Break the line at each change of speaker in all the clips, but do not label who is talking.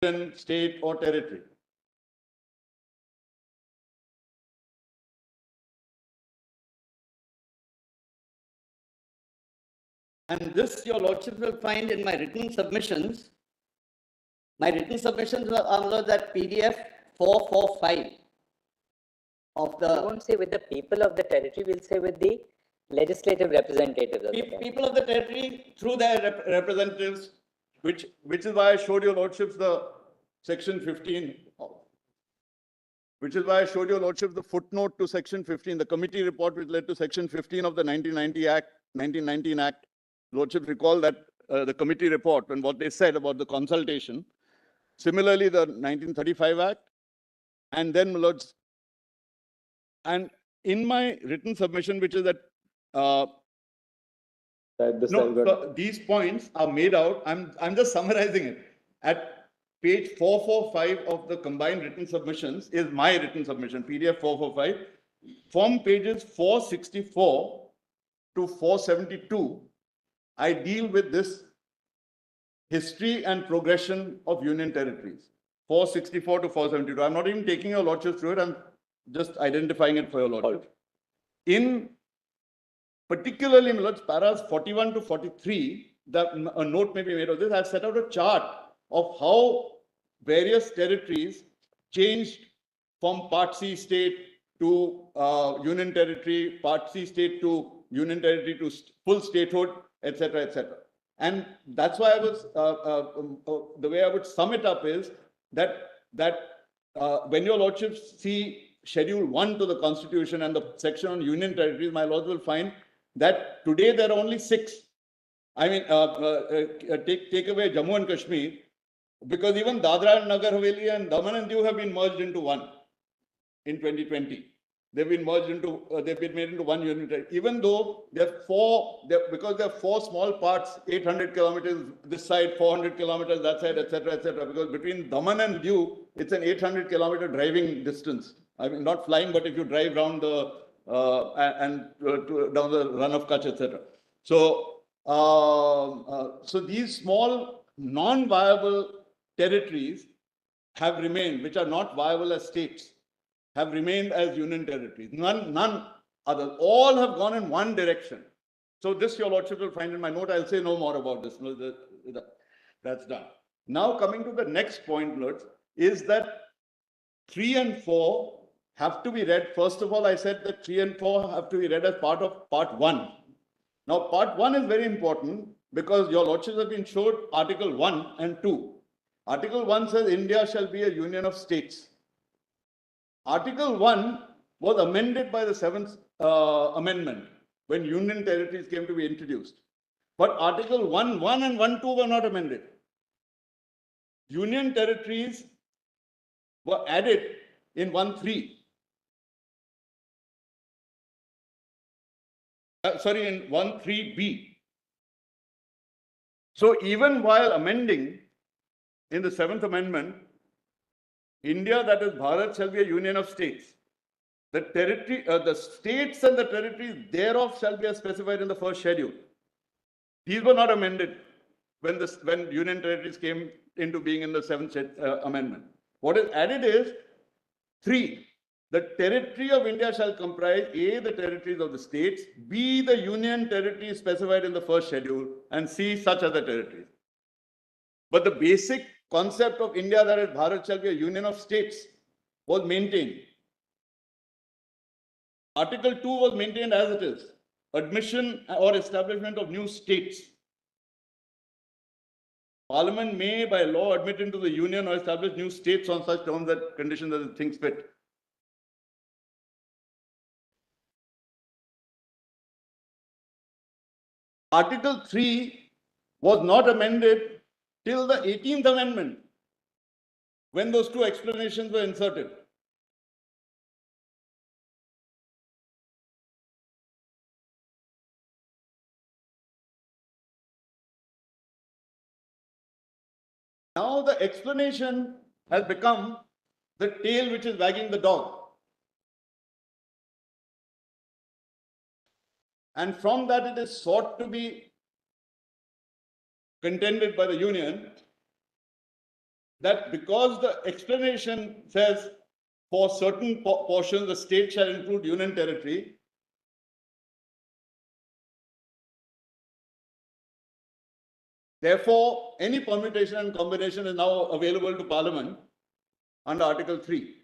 state or territory. And this, your lordship will find in my written submissions. My written submissions are under that PDF 445 of the.
We won't say with the people of the territory, we'll say with the legislative representatives of the territory.
People of the territory through their representatives, which is why I showed your lordships the section 15. Which is why I showed your lordships the footnote to section 15, the committee report which led to section 15 of the 1919 Act. Lordships recall that the committee report and what they said about the consultation. Similarly, the 1935 Act, and then, Lords, and in my written submission, which is that these points are made out. I'm just summarizing it. At page 445 of the combined written submissions is my written submission, PDF 445. From pages 464 to 472, I deal with this history and progression of union territories. 464 to 472. I'm not even taking your lordships through it. I'm just identifying it for your lordship. In particularly, my lords, paras 41 to 43, a note may be made of this. I've set out a chart of how various territories changed from Part C state to union territory, Part C state to union territory to full statehood, etc., etc. And that's why I was, the way I would sum it up is that when your lordships see Schedule 1 to the Constitution and the section on union territories, my lords will find that today there are only 6. I mean, take away Jammu and Kashmir, because even Dadra and Nagar Haveli and Daman and Diu have been merged into one in 2020. They've been merged into, they've been made into one unit. Even though because there are 4 small parts, 800 kilometers this side, 400 kilometers that side, etc., etc. Because between Daman and Diu, it's an 800 kilometer driving distance. I mean, not flying, but if you drive down the down the run of Kutch, etc. So, so these small non-viable territories have remained, which are not viable as states, have remained as union territories. None other. All have gone in one direction. So this your lordship will find in my note. I'll say no more about this. No, that's done. Now coming to the next point, lords, is that 3 and 4 have to be read. First of all, I said that 3 and 4 have to be read as part of Part 1. Now, Part 1 is very important because your lordships have been showed Article 1 and 2. Article 1 says India shall be a union of states. Article 1 was amended by the 7th Amendment when union territories came to be introduced. But Article 1.1 and 1.2 were not amended. Union territories were added in 1.3. Sorry, in 1.3b. So even while amending in the 7th Amendment, India, that is Bharat, shall be a union of states. The territory, the states and the territories thereof shall be as specified in the first schedule. These were not amended when union territories came into being in the 7th Amendment. What is added is 3. The territory of India shall comprise A, the territories of the states, B, the union territories specified in the first schedule, and C, such other territories. But the basic concept of India, that is Bharat shall be a union of states, was maintained. Article 2 was maintained as it is. Admission or establishment of new states. Parliament may, by law, admit into the union or establish new states on such terms and conditions as it thinks fit. Article 3 was not amended till the 18th Amendment, when those 2 explanations were inserted. Now the explanation has become the tail which is wagging the dog. And from that it is sought to be contended by the union that because the explanation says for certain portions the state shall include union territory, therefore any permutation and combination is now available to Parliament under Article 3.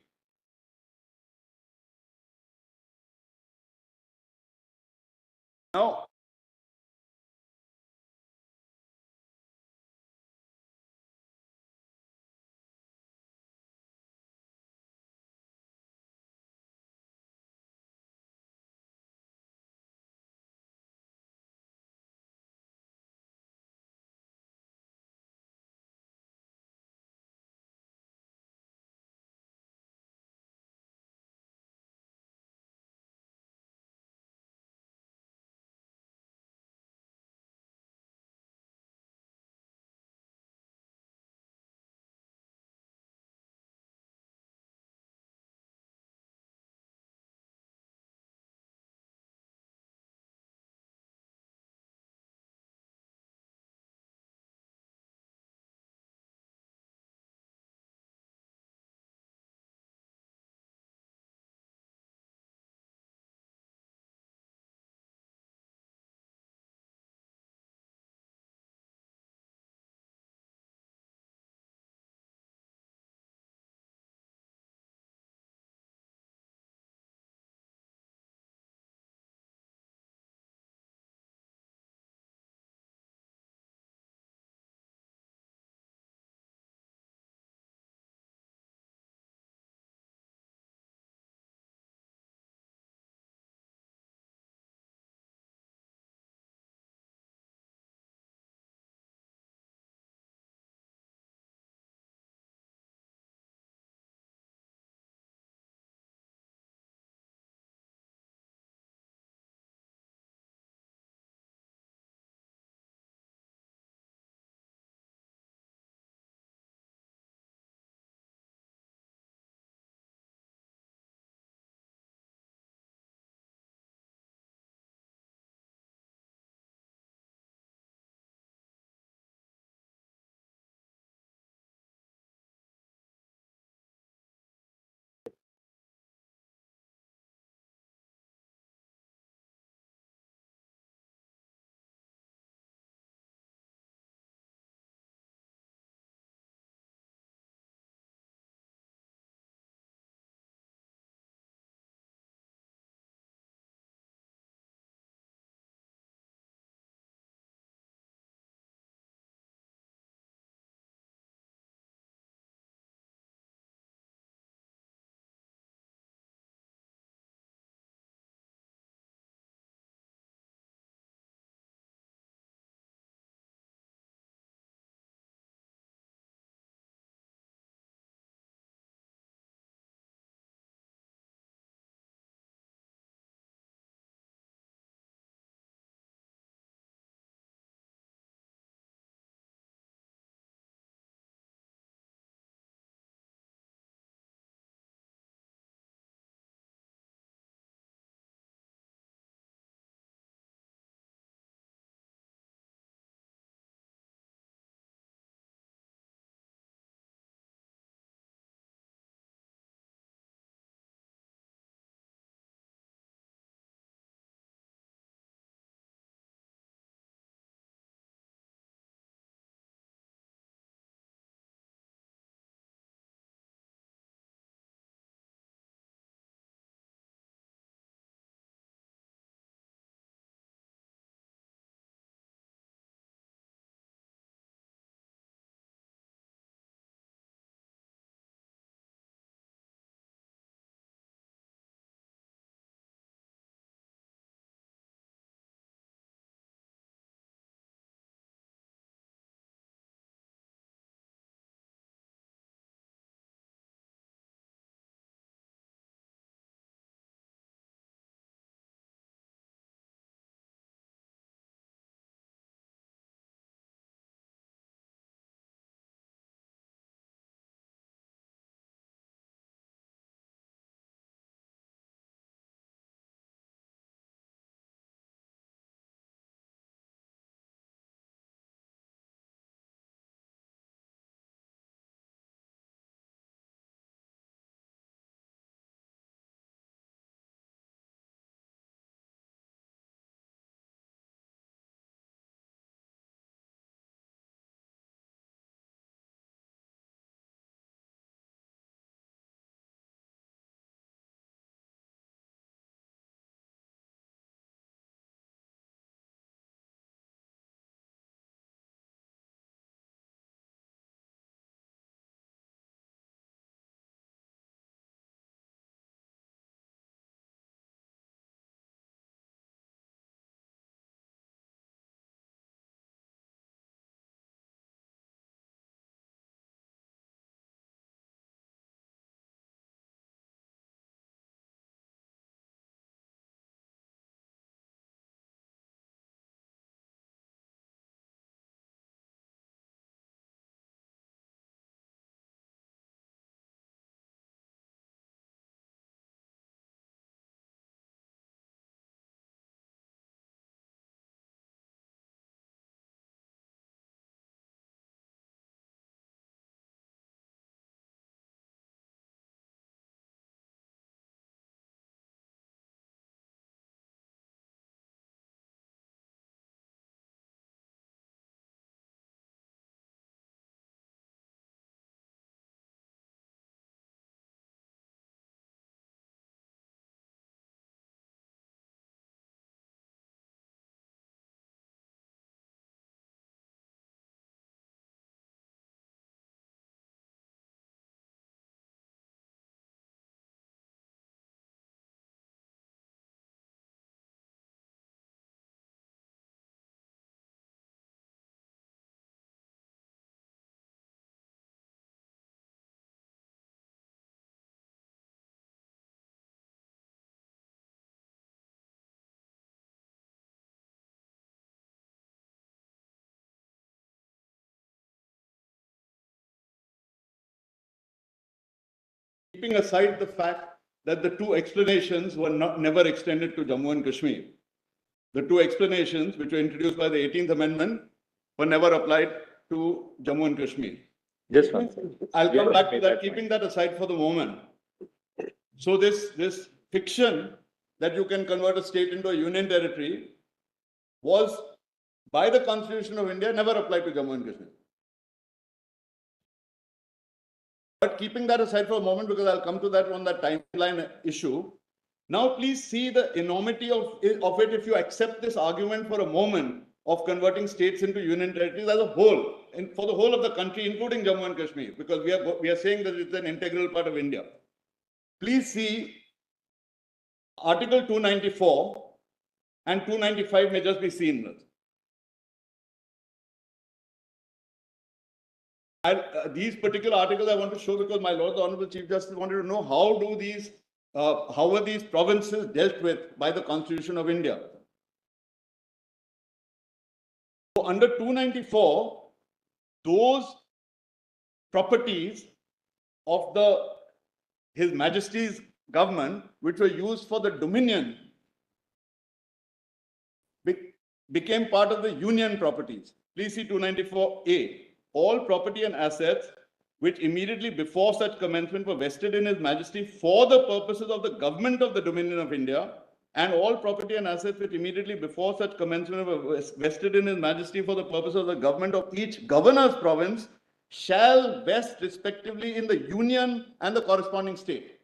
Now, keeping aside the fact that the two explanations were never extended to Jammu and Kashmir. The two explanations which were introduced by the 18th Amendment were never applied to Jammu and Kashmir.
Just one second.
I'll come back to that, keeping that aside for the moment. So this fiction that you can convert a state into a union territory was, by the Constitution of India, never applied to Jammu and Kashmir. But keeping that aside for a moment, because I'll come to that on that timeline issue. Now, please see the enormity of it if you accept this argument for a moment of converting states into union territories as a whole, and for the whole of the country, including Jammu and Kashmir, because we are saying that it's an integral part of India. Please see Article 294 and 295 may just be seen. These particular articles I want to show because my Lord, the Honorable Chief Justice wanted to know how are these provinces dealt with by the Constitution of India. So under 294, those properties of His Majesty's government, which were used for the dominion, became part of the union properties. Please see 294A. All property and assets which immediately before such commencement were vested in His Majesty for the purposes of the government of the Dominion of India, and all property and assets which immediately before such commencement were vested in His Majesty for the purpose of the government of each governor's province shall vest respectively in the union and the corresponding state.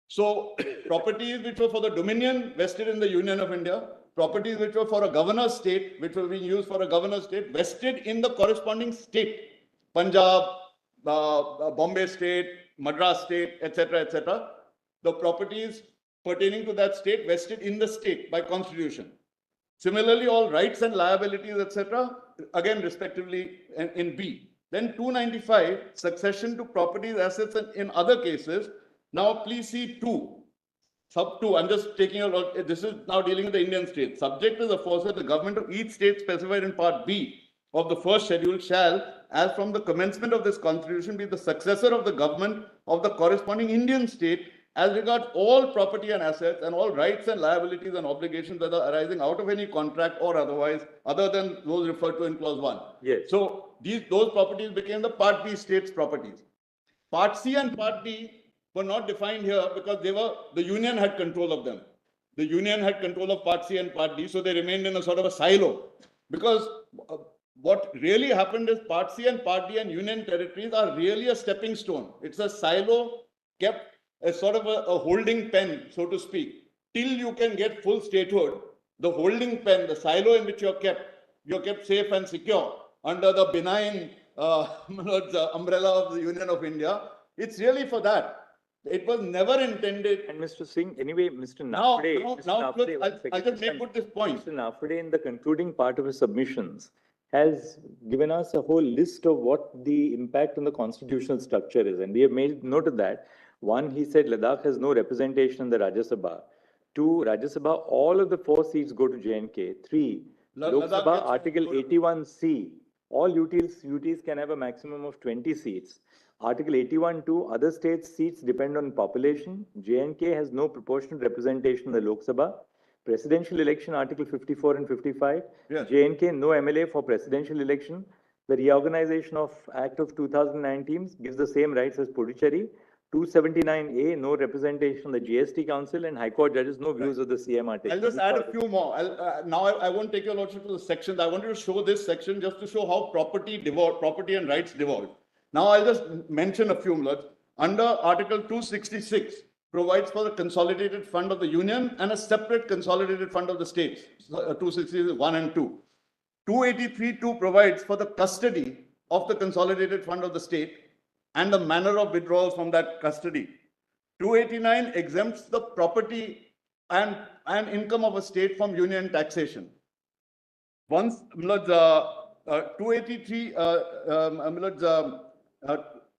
So properties which were for the Dominion vested in the Union of India, properties which were for a governor's state, which were being used for a governor's state, vested in the corresponding state. Punjab, Bombay state, Madras state, etc., etc. The properties pertaining to that state vested in the state by constitution. Similarly, all rights and liabilities, etc., again, respectively in B. Then 295, succession to properties, assets, and in other cases. Now, please see 2. Sub 2, I'm just taking a lot. This is now dealing with the Indian state. Subject to the aforesaid, the government of each state specified in Part B of the first schedule shall, as from the commencement of this constitution, be the successor of the government of the corresponding Indian state as regards all property and assets and all rights and liabilities and obligations that are arising out of any contract or otherwise, other than those referred to in clause 1.
Yes.
So those properties became the Part B state's properties. Part C and Part D were not defined here because the union had control of them. The union had control of Part C and Part D, so they remained in a sort of a silo. Because what really happened is Part C and Part D and union territories are really a stepping stone. It's a silo kept as sort of a holding pen, so to speak, till you can get full statehood. The holding pen, the silo in which you're kept safe and secure under the benign umbrella of the Union of India. It's really for that. It was never intended.
And Mr. Singh, anyway, Mr.
Now,
Nafde,
I just may put this point.
Mr. Nafde, in the concluding part of his submissions, has given us a whole list of what the impact on the constitutional structure is. And we have made note of that. 1, he said Ladakh has no representation in the Rajya Sabha. 2, Rajya Sabha, all of the 4 seats go to J&K. 3, Lok Sabha, Article 81C, all UTs can have a maximum of 20 seats. Article 81(2), other states' seats depend on population. J&K has no proportional representation in the Lok Sabha. Presidential election, Article 54 and 55.
Yes.
J&K, no MLA for presidential election. The Reorganization of Act of 2019 gives the same rights as Puducherry. 279A, no representation on the GST Council, and High Court judges, no views of the CMRT.
I'll just add a few more. I won't take your lordship to the sections. I wanted to show this section just to show how property and rights devolved. Now I'll just mention a few more. Under Article 266 provides for the consolidated fund of the union and a separate consolidated fund of the states. 261 and 2. 283(2) provides for the custody of the consolidated fund of the state and the manner of withdrawal from that custody. 289 exempts the property and income of a state from union taxation. 283,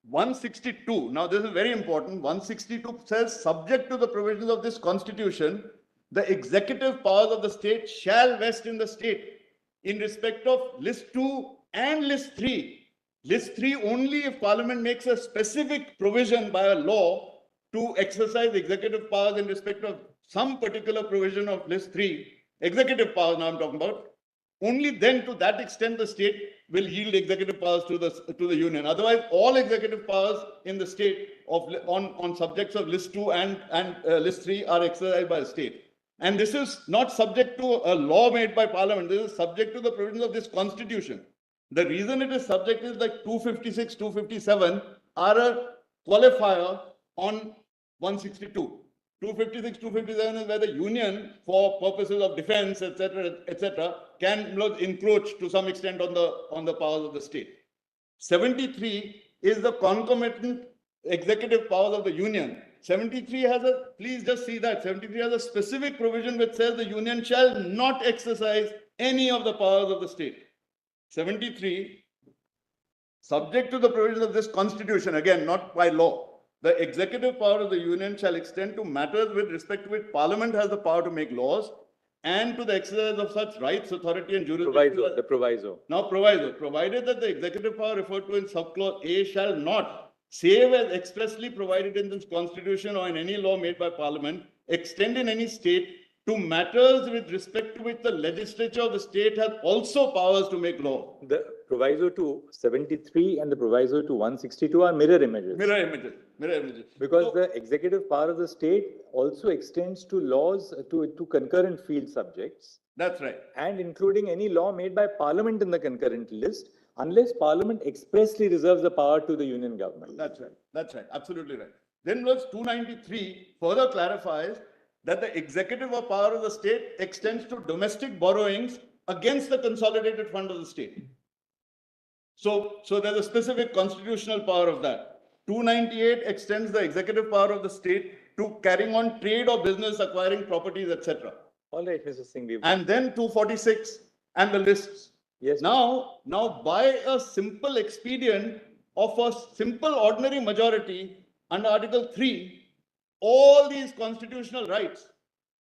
162, now this is very important, 162 says, subject to the provisions of this constitution, the executive powers of the state shall vest in the state in respect of list 2 and list 3. List 3 only if Parliament makes a specific provision by a law to exercise executive powers in respect of some particular provision of list 3, executive powers now I'm talking about, only then to that extent the state will yield executive powers to the union. Otherwise, all executive powers in the state on subjects of list 2 and list 3 are exercised by the state. And this is not subject to a law made by parliament. This is subject to the provisions of this constitution. The reason it is subject is like 256, 257 are a qualifier on 162. 256, 257 is where the union, for purposes of defense, etc., can encroach to some extent on the powers of the state. 73 is the concomitant executive powers of the union. 73 has a, please just see that, 73 has a specific provision which says the union shall not exercise any of the powers of the state. 73, subject to the provisions of this constitution, again, not by law, the executive power of the union shall extend to matters with respect to which parliament has the power to make laws and to the exercise of such rights, authority and jurisdiction.
The proviso.
Now, proviso, provided that the executive power referred to in subclause A shall not, save as expressly provided in this constitution or in any law made by parliament, extend in any state to matters with respect to which the legislature of the state has also powers to make law.
The proviso to 73 and the proviso to 162 are mirror images.
Mirror images.
Because the executive power of the state also extends to laws, to concurrent field subjects.
That's right.
And including any law made by parliament in the concurrent list, unless parliament expressly reserves the power to the union government.
That's right. That's right. Absolutely right. Then clause 293 further clarifies that the executive power of the state extends to domestic borrowings against the consolidated fund of the state. So there's a specific constitutional power of that. 298 extends the executive power of the state to carrying on trade or business, acquiring properties, etc.
All right, Mr. Singh.
And then 246 and the lists.
Yes.
Now, by a simple expedient of a simple ordinary majority under Article 3, all these constitutional rights,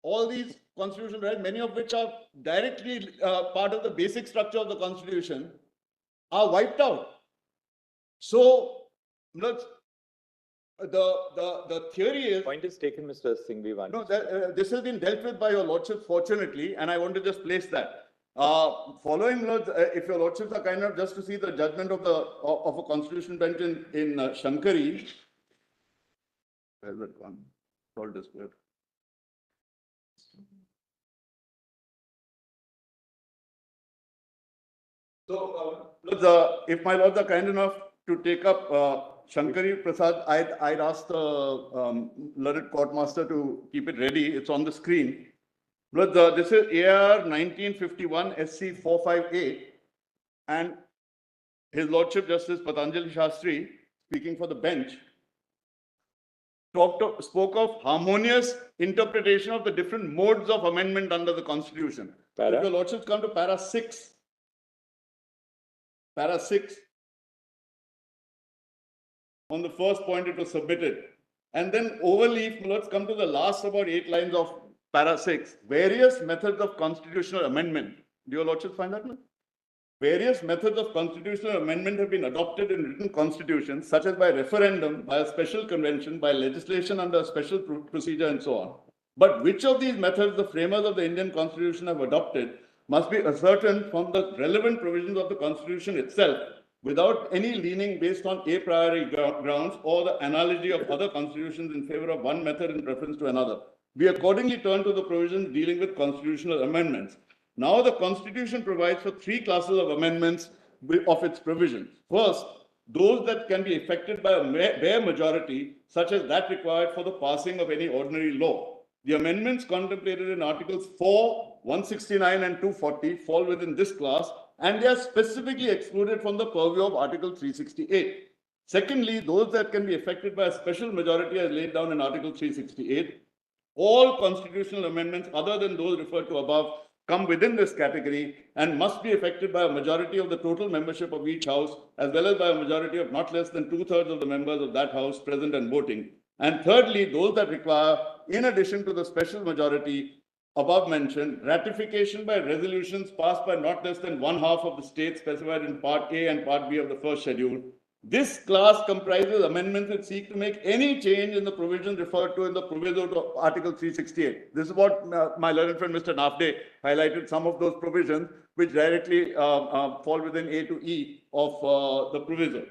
many of which are directly part of the basic structure of the Constitution, are wiped out. So, look, the theory is...
Point is taken, Mr. Singh.
No, this has been dealt with by your lordship, fortunately, and I want to just place that. Following, if your lordships are kind enough just to see the judgment of a constitutional bench in Shankari. Where's that one? All displayed. So, if my lords are kind enough to take up Shankari Prasad, I'd ask the learned court master to keep it ready. It's on the screen. This is AR 1951 SC 458, and His Lordship Justice Patanjali Shastri, speaking for the bench, spoke of harmonious interpretation of the different modes of amendment under the Constitution. If your Lordships come to para 6, on the first point it was submitted, and then overleaf, let's come to the last about 8 lines of para 6, various methods of constitutional amendment. Do your Lordships find that one? Various methods of constitutional amendment have been adopted in written constitutions, such as by referendum, by a special convention, by legislation under a special procedure, and so on. But which of these methods the framers of the Indian Constitution have adopted must be ascertained from the relevant provisions of the Constitution itself, without any leaning based on a priori grounds or the analogy of other constitutions in favor of one method in preference to another. We accordingly turn to the provisions dealing with constitutional amendments. Now, the Constitution provides for 3 classes of amendments of its provisions. First, those that can be effected by a bare majority, such as that required for the passing of any ordinary law. The amendments contemplated in Articles 4, 169 and 240 fall within this class, and they are specifically excluded from the purview of Article 368. Secondly, those that can be effected by a special majority as laid down in Article 368. All constitutional amendments other than those referred to above come within this category and must be effected by a majority of the total membership of each house, as well as by a majority of not less than 2/3 of the members of that house present and voting. And thirdly, those that require, in addition to the special majority above mentioned, ratification by resolutions passed by not less than 1/2 of the states specified in Part A and Part B of the first schedule, This class comprises amendments that seek to make any change in the provisions referred to in the proviso to Article 368. This is what my learned friend Mr. Nafde highlighted, some of those provisions which directly fall within A to E of the proviso.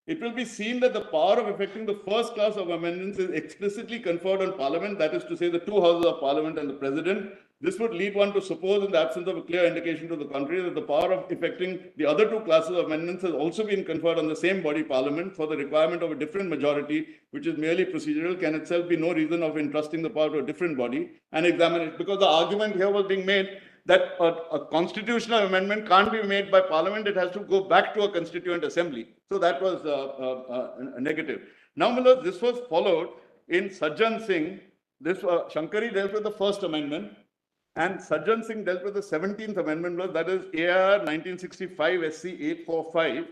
It will be seen that the power of effecting the first class of amendments is explicitly conferred on Parliament, that is to say, the two houses of Parliament and the President. This would lead one to suppose, in the absence of a clear indication to the contrary, that the power of effecting the other two classes of amendments has also been conferred on the same body, Parliament, for the requirement of a different majority, which is merely procedural, can itself be no reason of entrusting the power to a different body and examine it. Because the argument here was being made that a constitutional amendment can't be made by Parliament, it has to go back to a constituent assembly. So that was a negative. Now, Milord, this was followed in Sajjan Singh. This Shankari dealt with the First Amendment, and Sajjan Singh dealt with the 17th Amendment, that is AR 1965 SC 845.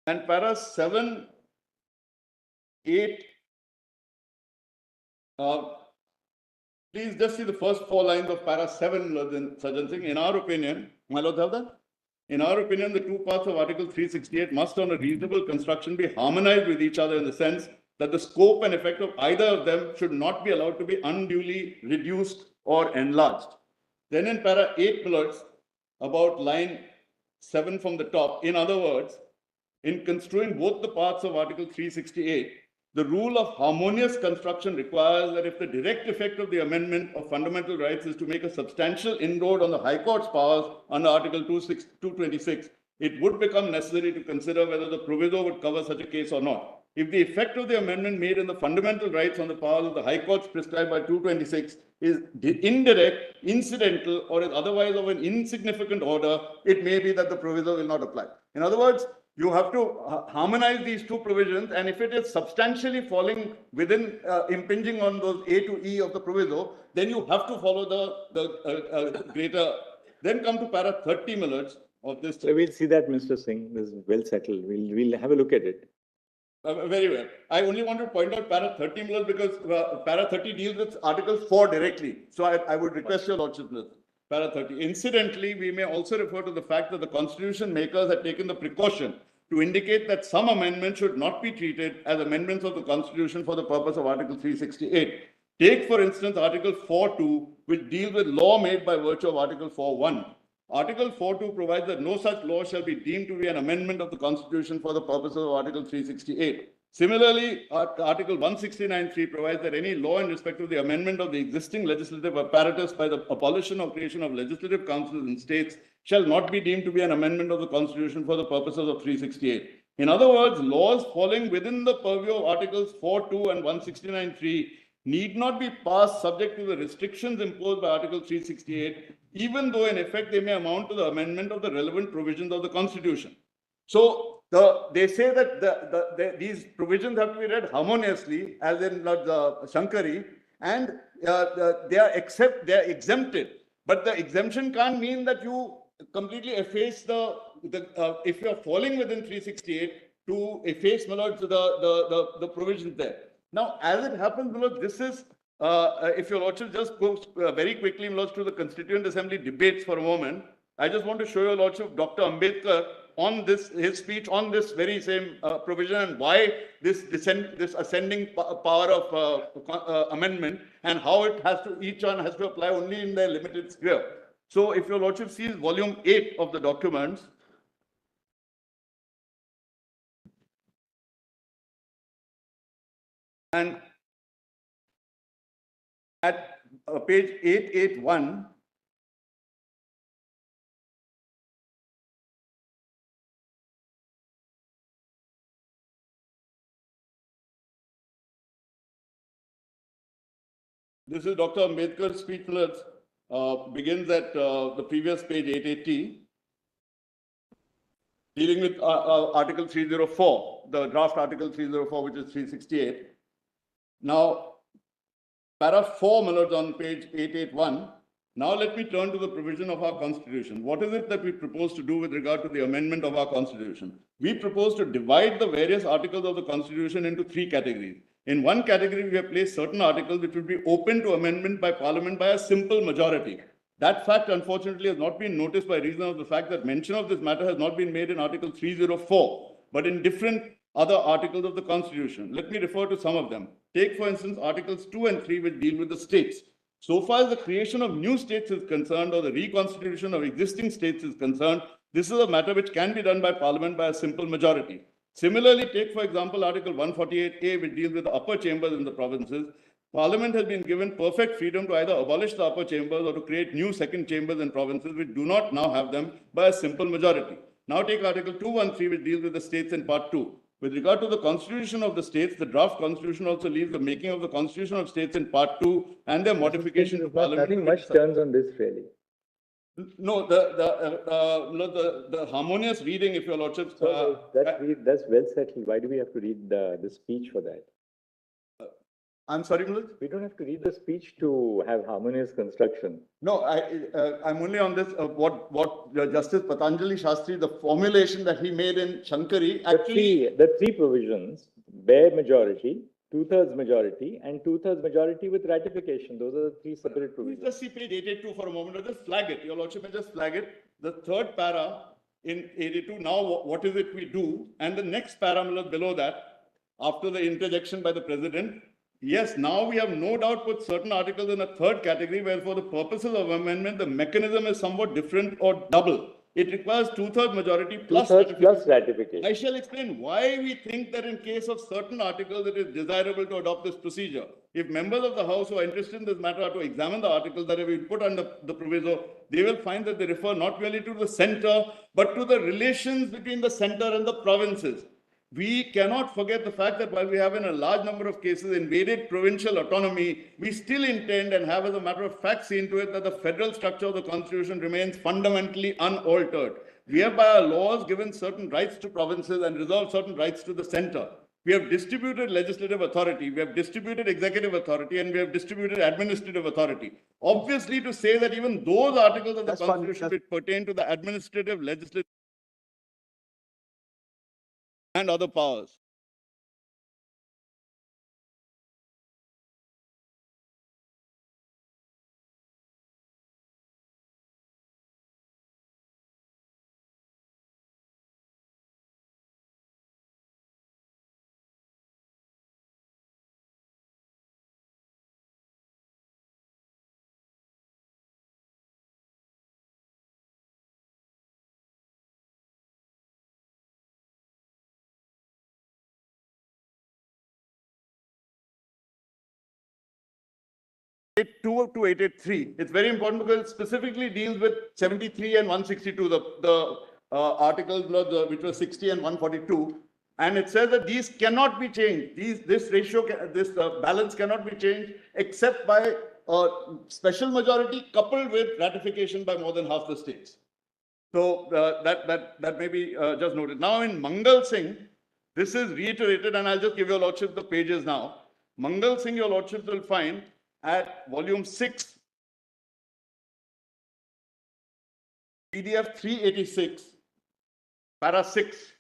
And para 7, 8, please just see the first 4 lines of para 7, Sajjan Singh. In our opinion, my lords have that? In our opinion, the two parts of Article 368 must, on a reasonable construction, be harmonized with each other in the sense that the scope and effect of either of them should not be allowed to be unduly reduced or enlarged. Then in para 8, Milords, about line 7 from the top, in other words, in construing both the parts of Article 368, the rule of harmonious construction requires that if the direct effect of the amendment of fundamental rights is to make a substantial inroad on the High Court's powers under Article 226, it would become necessary to consider whether the proviso would cover such a case or not. If the effect of the amendment made in the fundamental rights on the powers of the High Courts prescribed by 226 is indirect, incidental, or is otherwise of an insignificant order, it may be that the proviso will not apply. In other words, you have to harmonize these two provisions, and if it is substantially falling within, impinging on those A to E of the proviso, then you have to follow the greater. Then come to para 30, Milords, of this.
So we'll see that, Mr. Singh. This is well settled. We'll have a look at it.
Very well. I only want to point out para 30, Milords, because para 30 deals with Article 4 directly. So I would request your lordship, para 30. Incidentally, we may also refer to the fact that the constitution makers had taken the precaution to indicate that some amendments should not be treated as amendments of the Constitution for the purpose of Article 368. Take, for instance, Article 4.2, which deals with law made by virtue of Article 4.1. Article 4.2 provides that no such law shall be deemed to be an amendment of the Constitution for the purposes of Article 368. Similarly, Article 169.3 provides that any law in respect of the amendment of the existing legislative apparatus by the abolition or creation of legislative councils in states shall not be deemed to be an amendment of the Constitution for the purposes of 368. In other words, laws falling within the purview of Articles 4.2 and 169.3 need not be passed subject to the restrictions imposed by Article 368, even though in effect they may amount to the amendment of the relevant provisions of the Constitution. So they say that these provisions have to be read harmoniously, as in the Shankari, and they are exempted. But the exemption can't mean that you completely efface if you are falling within 368, to efface, my lords, the provisions there. Now, as it happens, my lords, this is, if your lordship just goes very quickly, my lords, to the Constituent Assembly debates for a moment, I just want to show your lordship Dr. Ambedkar on his speech on this very same provision, and why this ascending power of amendment, and how it has to, each one has to apply only in their limited sphere. So if your lordship sees volume 8 of the documents, and at page 881, this is Dr. Ambedkar's speech, begins at the previous page 880, dealing with Article 304, the draft Article 304, which is 368. Now, para 4, my lords, on page 881. Now let me turn to the provision of our Constitution. What is it that we propose to do with regard to the amendment of our Constitution? We propose to divide the various articles of the Constitution into 3 categories. In one category, we have placed certain articles which would be open to amendment by Parliament by a simple majority. That fact, unfortunately, has not been noticed by reason of the fact that mention of this matter has not been made in Article 304, but in different other articles of the Constitution. Let me refer to some of them. Take, for instance, Articles 2 and 3, which deal with the states. So far as the creation of new states is concerned, or the reconstitution of existing states is concerned, this is a matter which can be done by Parliament by a simple majority. Similarly, take, for example, Article 148A, which deals with the upper chambers in the provinces. Parliament has been given perfect freedom to either abolish the upper chambers or to create new second chambers in provinces which do not now have them by a simple majority. Now take Article 213, which deals with the states in Part 2. With regard to the constitution of the states, the draft constitution also leaves the making of the constitution of states in Part 2 and their modification to Parliament.
Nothing much turns on this, really.
No, the harmonious reading, if your lordship.
That's well settled. Why do we have to read the speech for that?
I'm sorry, Milord?
We don't have to read the speech to have harmonious construction.
No, I'm only on this, what Justice Patanjali Shastri, the formulation that he made in Shankari, actually.
The three provisions, bare majority, two-thirds majority, and two-thirds majority with ratification. Those are the three separate provisions.
Just see page 882 for a moment, or just flag it. Your lordship may just flag it. The third para in 82, now what is it we do? And the next para below that, after the interjection by the president, yes, now we have no doubt put certain articles in a third category where for the purposes of amendment, the mechanism is somewhat different or double. It requires two-thirds majority plus
ratification.
I shall explain why we think that in case of certain articles, it is desirable to adopt this procedure. If members of the House who are interested in this matter are to examine the articles that have been put under the proviso, they will find that they refer not merely to the center, but to the relations between the center and the provinces. We cannot forget the fact that while we have in a large number of cases invaded provincial autonomy, we still intend and have as a matter of fact seen to it that the federal structure of the constitution remains fundamentally unaltered. We have by our laws given certain rights to provinces and reserved certain rights to the center. We have distributed legislative authority, we have distributed executive authority, and we have distributed administrative authority. Obviously, to say that even those articles of the constitution which pertain to the administrative, legislative, and other powers. It's 883. It's very important because it specifically deals with 73 and 162, the articles which were 60 and 142. And it says that these cannot be changed. This ratio, this balance cannot be changed except by a special majority coupled with ratification by more than half the states. So that may be just noted. Now in Mangal Singh, this is reiterated, and I'll just give your lordship the pages now. Mangal Singh, your lordships will find at volume 6, PDF 386, para 6.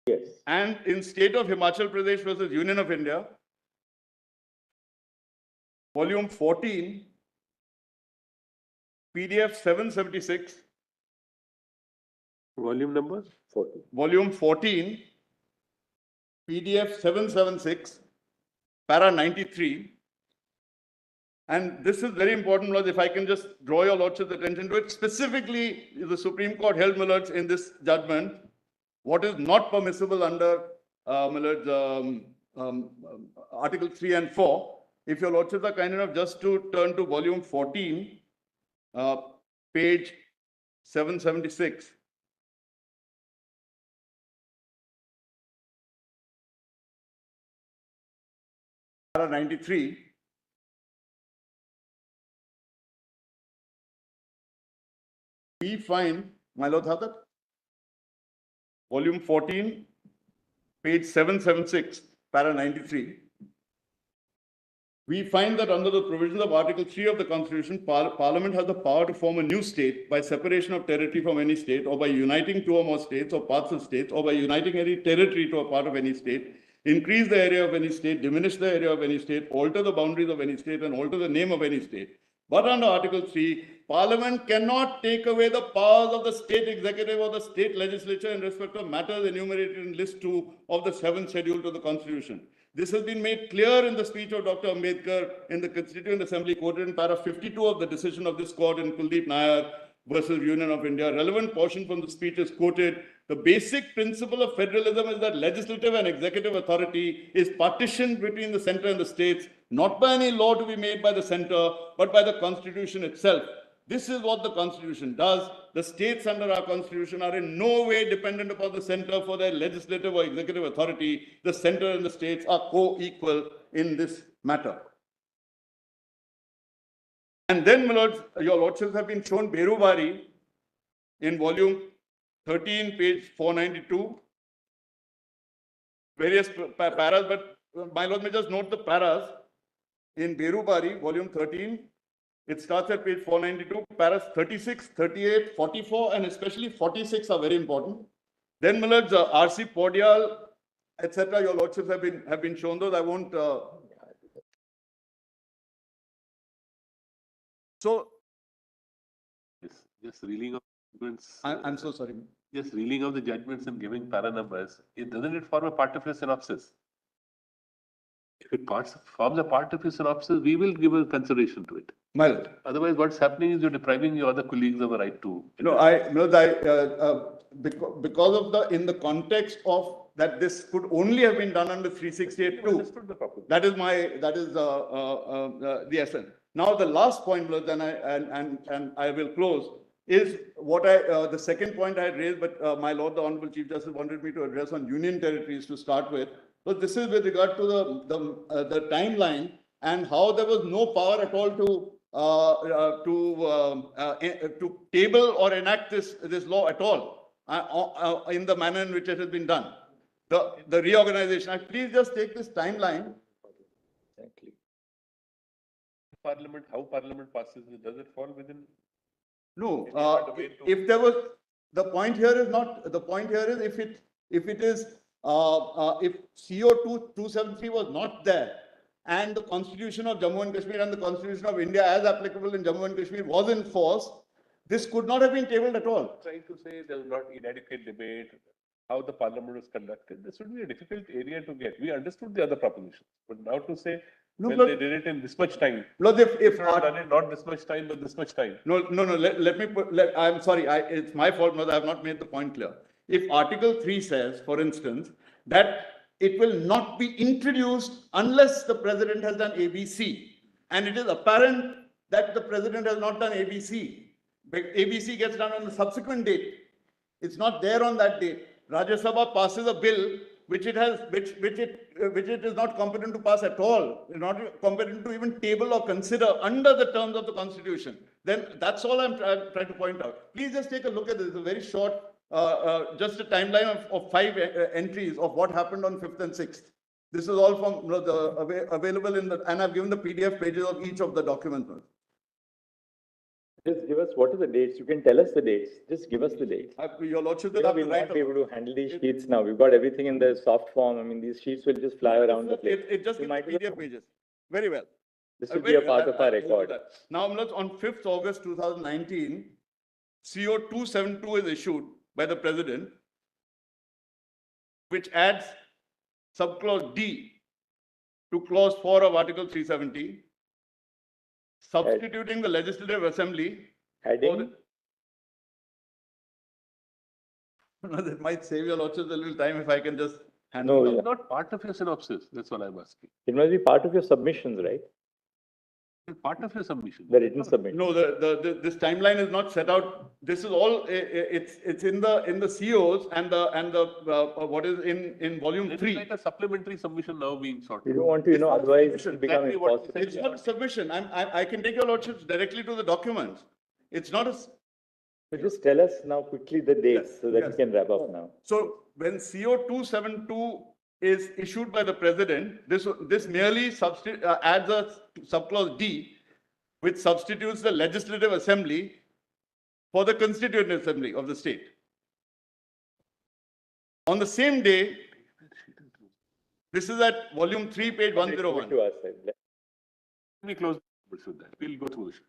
Yes.
And in State of Himachal Pradesh versus Union of India, volume 14, PDF 776.
Volume number?
14.
Volume 14, PDF 776, para 93. And this is very important, Lord, if I can just draw your lordship's attention to it. Specifically, the Supreme Court held, my lords, in this judgment, what is not permissible under, my lords, Article 3 and 4. If your lordships are kind enough just to turn to volume 14, page 776. Para 93. We find, my lord, have that? Volume 14, page 776, para 93. we find that under the provisions of Article 3 of the Constitution, Parliament has the power to form a new state by separation of territory from any state, or by uniting two or more states or parts of states, or by uniting any territory to a part of any state, increase the area of any state, diminish the area of any state, alter the boundaries of any state, and alter the name of any state. But under Article 3, Parliament cannot take away the powers of the state executive or the state legislature in respect of matters enumerated in List 2 of the 7th schedule to the Constitution. This has been made clear in the speech of Dr. Ambedkar in the Constituent Assembly, quoted in paragraph 52 of the decision of this court in Kuldeep Nair versus Union of India. Relevant portion from the speech is quoted. The basic principle of federalism is that legislative and executive authority is partitioned between the center and the states, not by any law to be made by the center, but by the Constitution itself. This is what the Constitution does. The states under our Constitution are in no way dependent upon the center for their legislative or executive authority. The center and the states are co-equal in this matter. And then, my lords, your lordships have been shown Berubari in volume 13, page 492. Various paras, but my lord may just note the paras in Berubari, volume 13. It starts at page 492, paras 36, 38, 44, and especially 46 are very important. Then, my lords, R.C. Podial, etc. Your lordships have been shown those. I won't. So,
just reeling of judgments.
I'm so sorry.
Just reeling of the judgments and giving para numbers. Doesn't it form a part of your synopsis? If it forms a part of your synopsis, we will give a consideration to it.
My lord.
Otherwise, what's happening is you're depriving your other colleagues of a right to.
Because of in the context of that, this could only have been done under 368(2). That is the essence. Now, the last point, and I will close, is what the second point I had raised, but my lord, the Honorable Chief Justice wanted me to address on union territories to start with. So this is with regard to the timeline and how there was no power at all to table or enact this law at all in the manner in which it has been done. The reorganization. Please just take this timeline.
Exactly.
Parliament, how Parliament passes it, does it fall within?
No, if there was, the point here is not, the point here is if it is, if CO 273 was not there and the Constitution of Jammu and Kashmir and the Constitution of India as applicable in Jammu and Kashmir was in force, this could not have been tabled at all.
Trying to say there was not inadequate debate, how the Parliament was conducted, this would be a difficult area to get. We understood the other propositions, but now to say, no, well, they did it in this much time.
No, if
done it not this much time, but this much time.
No. Let me put. I'm sorry. It's my fault, but I have not made the point clear. If Article 3 says, for instance, that it will not be introduced unless the president has done ABC, and it is apparent that the president has not done ABC, but ABC gets done on a subsequent date. It's not there on that date. Rajya Sabha passes a bill which it is not competent to pass at all, not competent to even table or consider under the terms of the Constitution. Then that's all I'm trying to point out. Please just take a look at this. It's a very short, just a timeline of 5 entries of what happened on 5th and 6th. This is all from available in the, and I've given the PDF pages of each of the documents.
Just give us, what are the dates? You can tell us the dates. Just give us the dates.
Your Lordship will
have to not be able to handle these sheets now. We've got everything in the soft form. I mean, these sheets will just fly around the place.
It just gives PDF pages. Very well.
This will be a part of our record.
Now, on 5th August 2019, CO 272 is issued by the President, which adds subclause D to clause 4 of Article 370. Substituting the Legislative Assembly.
Adding?
That might save your lordships a little time if I can just
handle it. It's not part of your synopsis. That's what I'm asking.
It must be part of your submissions, right?
Part of your submission.
The written submission.
No, this timeline is not set out. This is all. It's in the COs and the what is in volume 3.
It's like a supplementary submission now being sought.
You don't want to, otherwise it become impossible.
It's not a submission. I can take your lordships directly to the documents. It's not a.
So just tell us now quickly the dates so that we can wrap up now.
So when CO 272 is issued by the president, this merely adds a subclause D, which substitutes the legislative assembly for the constituent assembly of the state. On the same day, this is at volume 3, page 101.
To us,
Let me close with that. We'll go through this.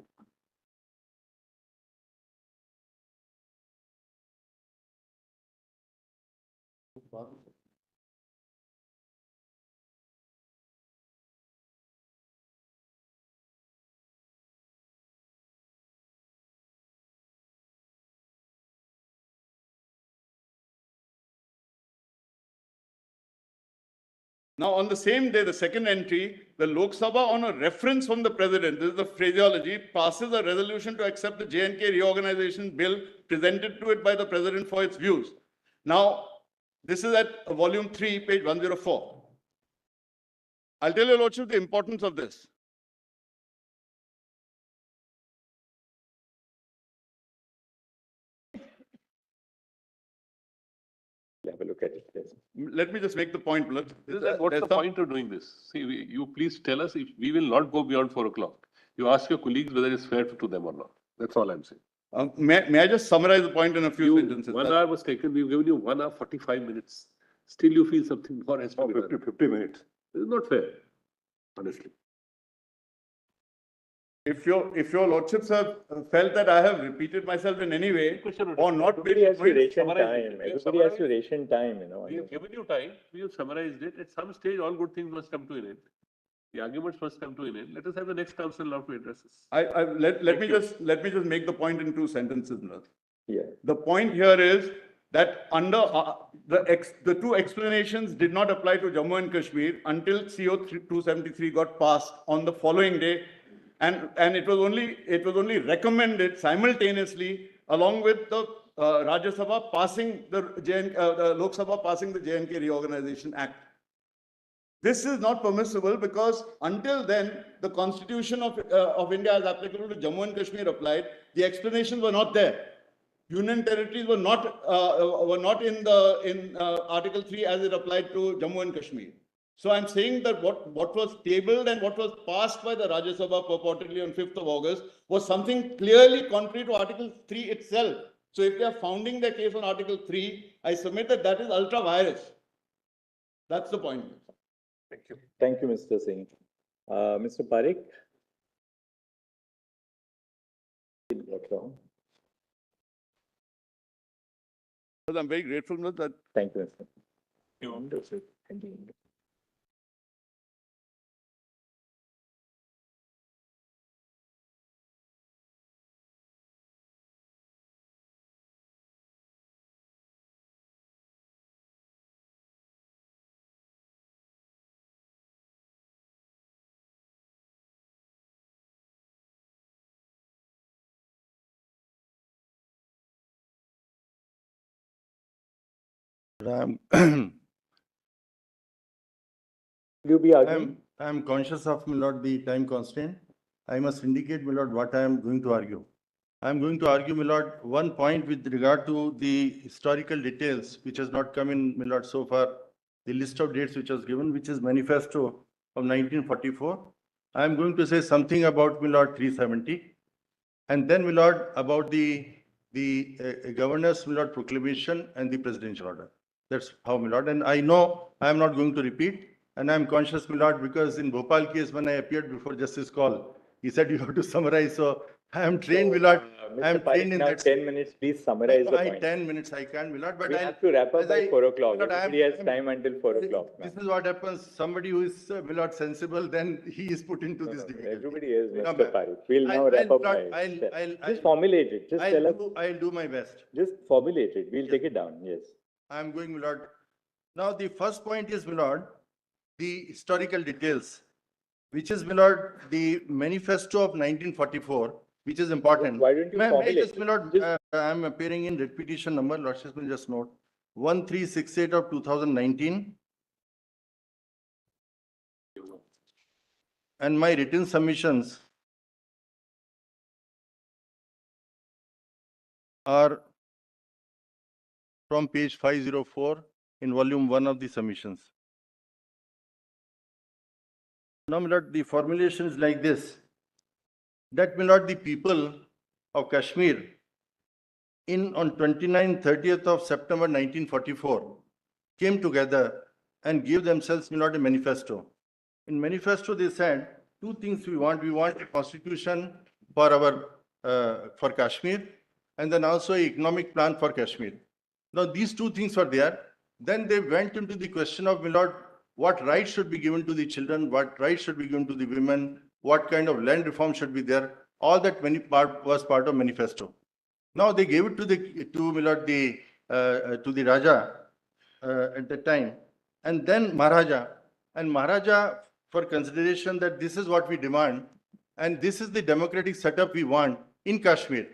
Now, on the same day, the second entry, the Lok Sabha, on a reference from the president, this is the phraseology, passes a resolution to accept the J&K reorganization bill presented to it by the president for its views. Now, this is at volume 3, page 104. I'll tell you, Lordship, the importance of this.
have a look at it, please.
Let me just make the point, Lord.
What's the point of doing this? See, you please tell us if we will not go beyond 4 o'clock. You ask your colleagues whether it's fair to them or not. That's all I'm saying.
May I just summarize the point in a few sentences?
1 hour was taken. We've given you 1 hour, 45 minutes. Still you feel something more has to be done.
50 minutes.
This is not fair, honestly.
If your lordships have felt that I have repeated myself in any way or not,
Everybody has to ration
summarize it.
time.
We have
Everybody has to
summarized.
ration time, you know.
We have given you time. We have summarized it. At some stage, all good things must come to an end. The arguments must come to an end. Let us have the next council now to address this.
let me just make the point in 2 sentences, Lord.
Yeah.
The point here is that under the 2 explanations did not apply to Jammu and Kashmir until CO 273 got passed on the following day, and it was only recommended simultaneously along with the Rajya Sabha passing the Lok Sabha passing the J&K Reorganization Act. This is not permissible because until then the Constitution of India as applicable to Jammu and Kashmir applied. The explanations were not there. Union territories were not in Article 3 as it applied to Jammu and Kashmir. So I'm saying that what was tabled and what was passed by the Rajya Sabha purportedly on 5th of August was something clearly contrary to Article 3 itself. So if they are founding their case on Article 3, I submit that is ultra vires. That's the point.
Thank you.
Thank you, Mr. Singh. Mr. Parekh?
I'm very grateful that.
Thank you, Mr. You be arguing?
I'm conscious of, my lord, the time constraint. I must indicate, my lord, what I am going to argue. I am going to argue, my lord, one point with regard to the historical details, which has not come in, my lord, so far. The list of dates which was given, which is manifesto of 1944. I am going to say something about, my lord, 370. And then, my lord, about the governor's, my lord, proclamation and the presidential order. That's how, my lord. And I know I am not going to repeat. And I'm conscious, my lord, because in Bhopal case, when I appeared before Justice Call, he said you have to summarize. So I am trained, my lord. I am trained in that.
10 minutes, please summarize the point.
10 minutes I can, my lord. But
we have to wrap up by 4 o'clock.
Lord,
Everybody has time until 4 o'clock.
This is what happens. Somebody who is, my lord, sensible, then he is put into this difficulty.
Everybody is, Mr. Parekh. We'll now wrap up just formulate it. Just tell us.
I'll do my best.
Just formulate it. We'll take it down. Yes.
I'm going, my lord. Now, the first point is, my lord, the historical details, which is, my lord, the manifesto of 1944, which is important.
Why don't you formulate
just, my lord, I'm appearing in repetition number, lordship will just note, 1368 of 2019. And my written submissions are from page 504 in volume 1 of the submissions. Now, my lord, the formulation is like this, that, my lord, the people of Kashmir on 29th, 30th of September 1944 came together and gave themselves, my lord, a manifesto. In manifesto, they said two things we want. We want a constitution for for Kashmir, and then also an economic plan for Kashmir. Now, these two things were there. Then they went into the question of, my lord, what rights should be given to the children, what rights should be given to the women, what kind of land reform should be there. All that was part of manifesto. Now they gave it to my lord, to the Raja at the time, and then Maharaja. And Maharaja, for consideration that this is what we demand, and this is the democratic setup we want in Kashmir.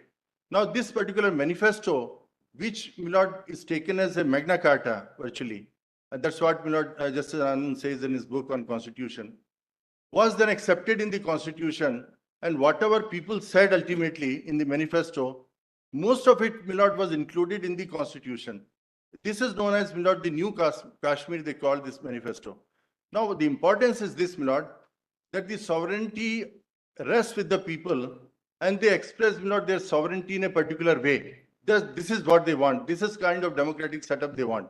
Now, this particular manifesto, which, my lord, is taken as a Magna Carta, virtually, and that's what, my lord, Justice Anand says in his book on Constitution, was then accepted in the Constitution, and whatever people said ultimately in the manifesto, most of it, my lord, was included in the Constitution. This is known as, my lord, the new Kashmir, they call this manifesto. Now, the importance is this, my lord, that the sovereignty rests with the people, and they express, my lord, their sovereignty in a particular way. This is what they want. This is kind of democratic setup they want.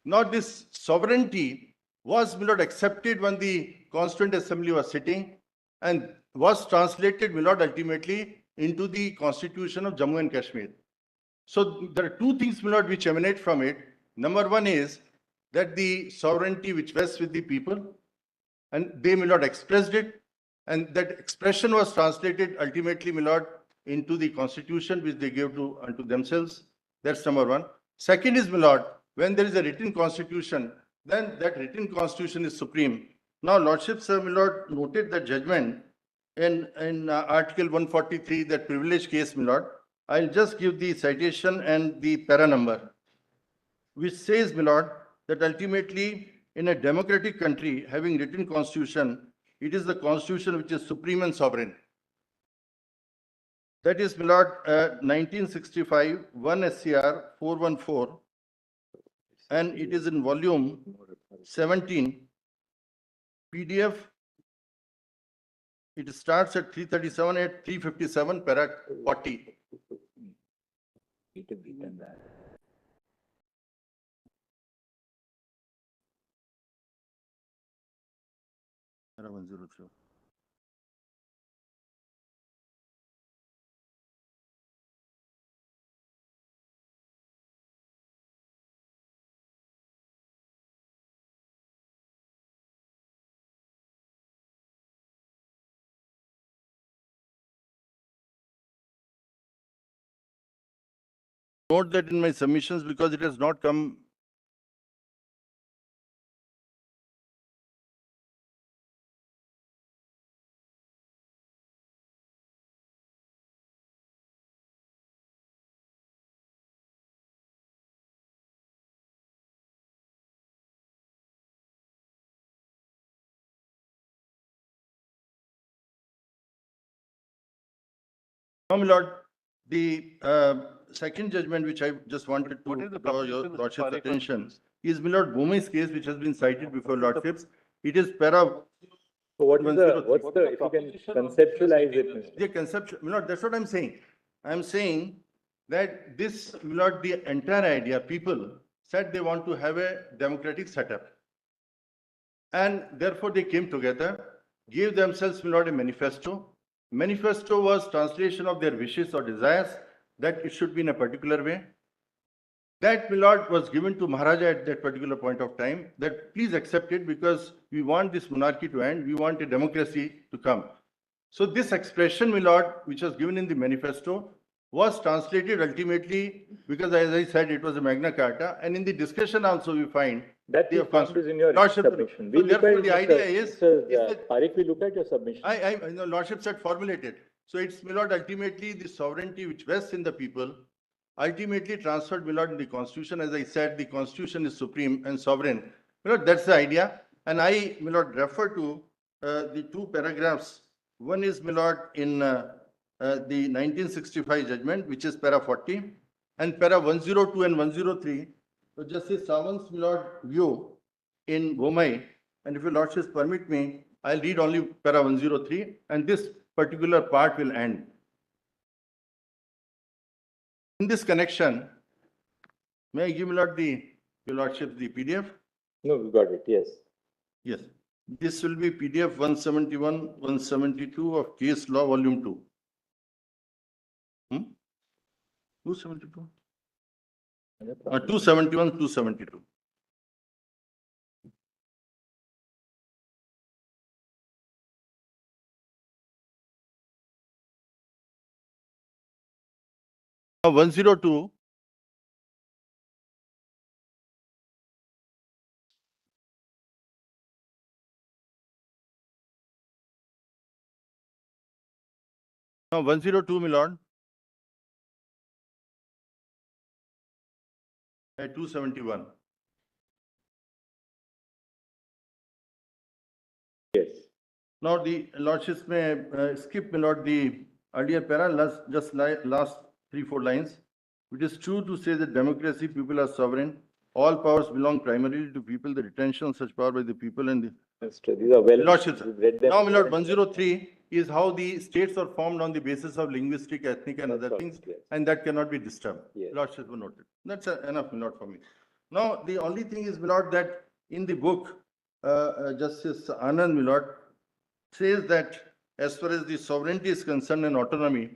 Now, this sovereignty was, my lord, accepted when the Constituent Assembly was sitting, and was translated, my lord, ultimately into the Constitution of Jammu and Kashmir. So there are two things, my lord, which emanate from it. Number one is that the sovereignty which rests with the people, and they, my lord, expressed it, and that expression was translated ultimately, my lord, into the Constitution which they gave unto themselves. That's number one. Second is, my lord, when there is a written Constitution, then that written Constitution is supreme. Now, lordships have, my lord, noted that judgment in Article 143, that privilege case, my lord. I'll just give the citation and the para number, which says, my lord, that ultimately in a democratic country having written Constitution, it is the Constitution which is supreme and sovereign. That is, my lord, 1965, 1 SCR 414, and it is in volume 17, PDF. It starts at 337 at 357, para 40. Para 103. Note that in my submissions, because it has not come. Now, my lord, the second judgment which I just wanted
What is
to
the
draw your
proposition, Mr.
lordship's
Parekh, on
attention
this?
is, my lord, Bhumi's case, which has been cited before lordships. It is para.
So what's the,
103.
if you can conceptualize it, Mr.
The conception, my lord, that's what I'm saying. I'm saying that this, my lord, the entire idea, people said they want to have a democratic setup. And therefore they came together, gave themselves, my lord, a manifesto. Manifesto was translation of their wishes or desires, that it should be in a particular way. That, my lord, was given to Maharaja at that particular point of time, that please accept it because we want this monarchy to end, we want a democracy to come. So this expression, my lord, which was given in the manifesto, was translated ultimately, because as I said, it was a Magna Carta, and in the discussion also we find
That
they
is
have
is in your
Lordship,
submission.
so
We look
therefore
at
the
it,
idea
Mr.
is that
Parekh, we look at your submission.
Lordship said formulated. So it's, my lord, ultimately the sovereignty which rests in the people, ultimately transferred, my lord, in the Constitution. As I said, the Constitution is supreme and sovereign. My lord, that's the idea. And I, my lord, refer to the two paragraphs. One is, my lord, in the 1965 judgment, which is para 40, and para 102 and 103. So Justice Sawant's, my lord, view in Bomai, and if your lordships permit me, I'll read only para 103 and this particular part will end. In this connection, may I give your lordship the PDF?
No, we got it, yes.
Yes. This will be PDF 171, 172 of Case Law Volume 2. 272? 271, 272. Now 102. Now 102, my lord. At 271.
Yes.
Now the lordships may skip, my lord, the earlier para, last 3-4 lines. It is true to say that democracy, people are sovereign. All powers belong primarily to people. The retention of such power by the people and the
That's true. These are well.
lordships.
we've read them.
Now, my lord, 103 is how the states are formed on the basis of linguistic, ethnic, and
That's
other
all,
things,
yes.
and that cannot be disturbed.
Yes.
Lordships were noted. That's enough, my lord, for me. Now, the only thing is, my lord, that in the book, Justice Anand, my lord, says that as far as the sovereignty is concerned and autonomy,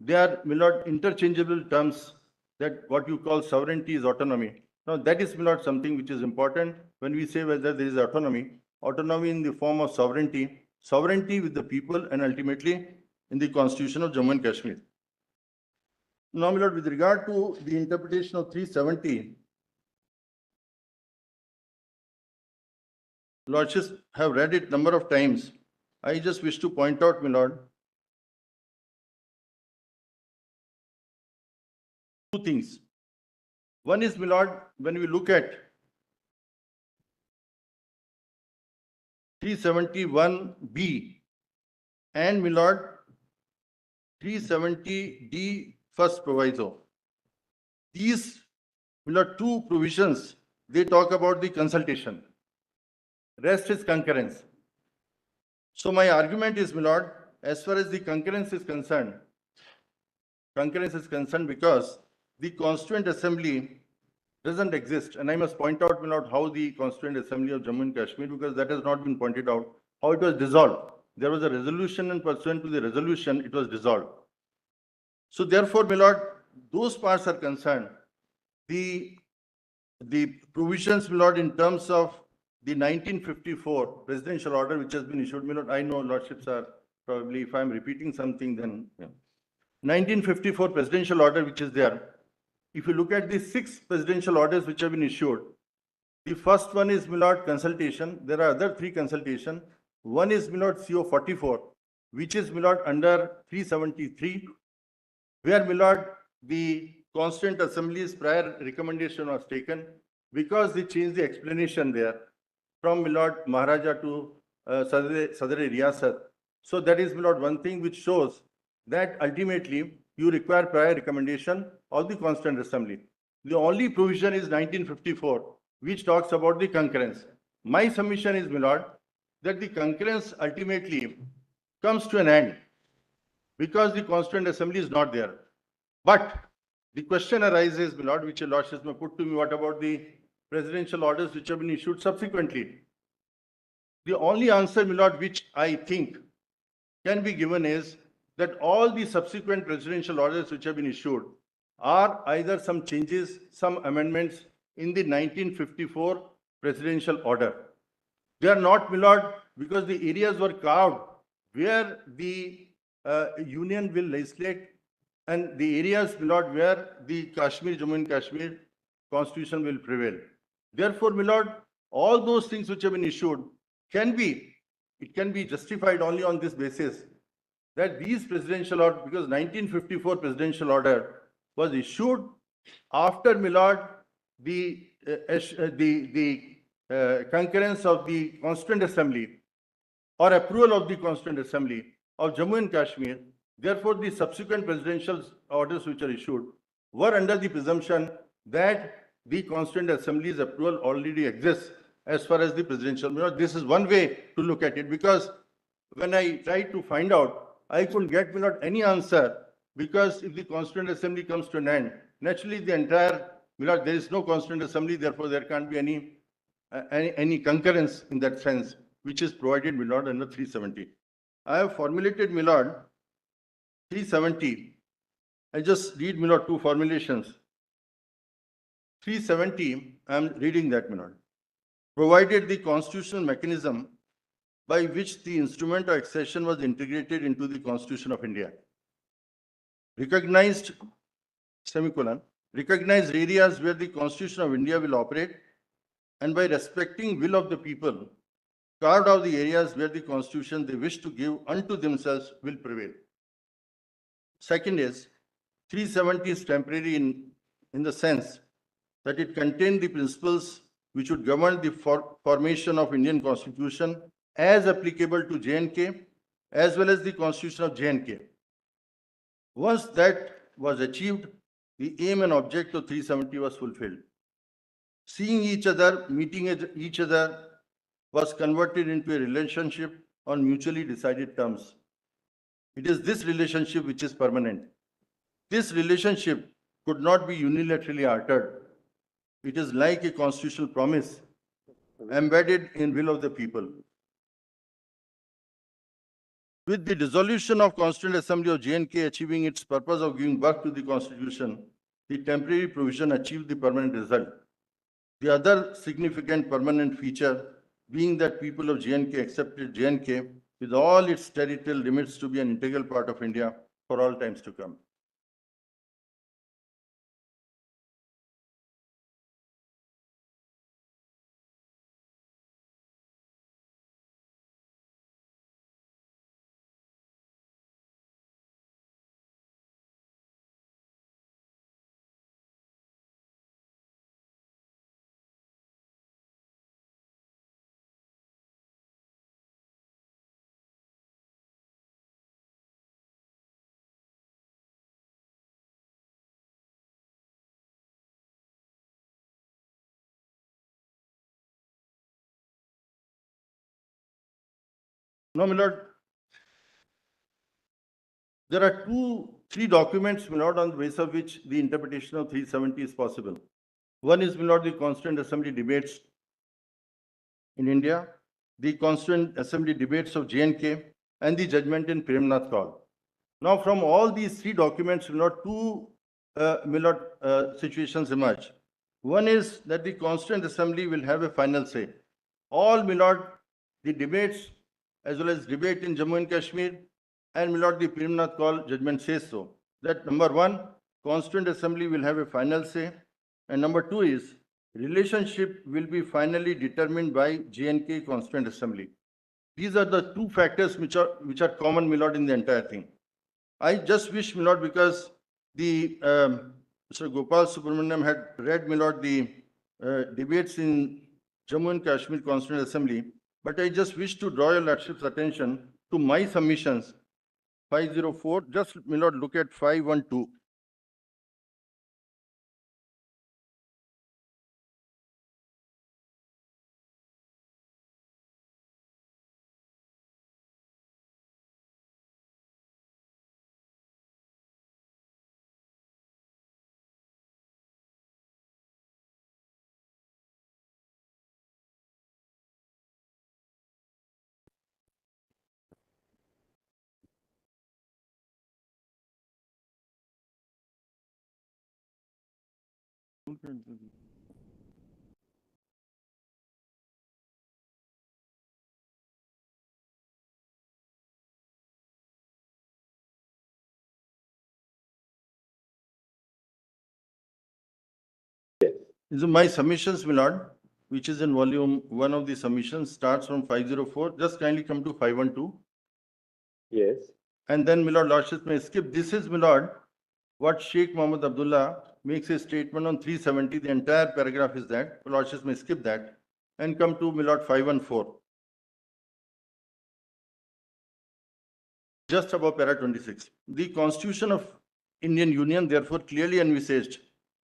they are, my lord, interchangeable terms, that what you call sovereignty is autonomy. Now, that is, my lord, something which is important when we say whether there is autonomy in the form of sovereignty with the people, and ultimately in the Constitution of Jammu and Kashmir. Now, my lord, with regard to the interpretation of 370, lordships have read it number of times. I just wish to point out, my lord, two things. One is, my lord, when we look at 371B and, my lord, 370D first proviso. These, my lord, two provisions, they talk about the consultation. Rest is concurrence. So my argument is, my lord, as far as the concurrence is concerned because the Constituent Assembly doesn't exist. And I must point out, my lord, how the Constituent Assembly of Jammu and Kashmir, because that has not been pointed out, how it was dissolved. There was a resolution, and pursuant to the resolution, it was dissolved. So therefore, my lord, those parts are concerned. The provisions, my lord, in terms of the 1954 presidential order, which has been issued, my lord, I know lordships are probably, if I'm repeating something, then 1954 presidential order, which is there. If you look at the 6 presidential orders which have been issued, the first one is, my lord, consultation. There are other 3 consultation. One is, my lord, CO 44, which is, my lord, under 373, where, my lord, the Constituent Assembly's prior recommendation was taken because they changed the explanation there from, my lord, Maharaja to Sadr-e Riyasat. So that is, my lord, one thing which shows that ultimately you require prior recommendation of the Constituent Assembly. The only provision is 1954, which talks about the concurrence. My submission is, my lord, that the concurrence ultimately comes to an end because the Constituent Assembly is not there. But the question arises, my lord, which your lordships may put to me, what about the presidential orders which have been issued subsequently? The only answer, my lord, which I think can be given is that all the subsequent presidential orders which have been issued are either some changes, some amendments in the 1954 presidential order. They are not, my lord, because the areas were carved where the union will legislate, and the areas, my lord, where the Jammu and Kashmir constitution will prevail. Therefore, my lord, all those things which have been issued can be justified only on this basis that these presidential orders, because 1954 presidential order was issued after, my lord, the concurrence of the Constituent Assembly or approval of the Constituent Assembly of Jammu and Kashmir. Therefore, the subsequent presidential orders which are issued were under the presumption that the Constituent Assembly's approval already exists. as far as the presidential, this is one way to look at it, because when I tried to find out, I couldn't get any answer, because if the Constituent Assembly comes to an end, naturally the entire, there is no Constituent Assembly, therefore there can't be any concurrence in that sense, which is provided, under 370. I have formulated, 370. I just read, two formulations. 370, I am reading that, provided the constitutional mechanism by which the instrument of accession was integrated into the Constitution of India. Recognized, recognized areas where the Constitution of India will operate, and by respecting will of the people, carved out the areas where the Constitution they wish to give unto themselves will prevail. Second is, 370 is temporary in the sense that it contained the principles which would govern the formation of Indian Constitution as applicable to J&K as well as the Constitution of J&K. Once that was achieved, the aim and object of 370 was fulfilled. Seeing each other, meeting each other was converted into a relationship on mutually decided terms. It is this relationship which is permanent. This relationship could not be unilaterally altered. It is like a constitutional promise embedded in will of the people. With the dissolution of Constituent Assembly of J&K achieving its purpose of giving birth to the Constitution, the temporary provision achieved the permanent result. The other significant permanent feature being that people of J&K accepted J&K with all its territorial limits to be an integral part of India for all times to come. No, my lord, there are three documents, my lord, on the basis of which the interpretation of 370 is possible. One is, my lord, the Constituent Assembly debates in India, the Constituent Assembly debates of J&K, and the judgment in Premnath Call. Now, from all these three documents, my lord, two situations emerge. One is that the Constituent Assembly will have a final say. All, my lord, the debates as well as debate in Jammu and Kashmir, and my lord, the Premnath Call judgment says so. That number one, Constituent Assembly will have a final say, and number two is relationship will be finally determined by J&K Constituent Assembly. These are the two factors which are common, my lord, in the entire thing. I just wish, my lord, because the Mr. Gopal Subramaniam had read, my lord, the debates in Jammu and Kashmir Constituent Assembly, but I just wish to draw your lordship's attention to my submissions 504. Just, my lord, look at 512. These are my submissions, my lord, which is in volume 1 of the submissions, starts from 504. Just kindly come to 512.
Yes.
And then, my lord, lordship may skip. This is, my lord, what Sheikh Mohammed Abdullah makes a statement on 370. The entire paragraph is that. Lordship may skip that and come to, my lord, 514. Just above para 26. The Constitution of Indian Union therefore clearly envisaged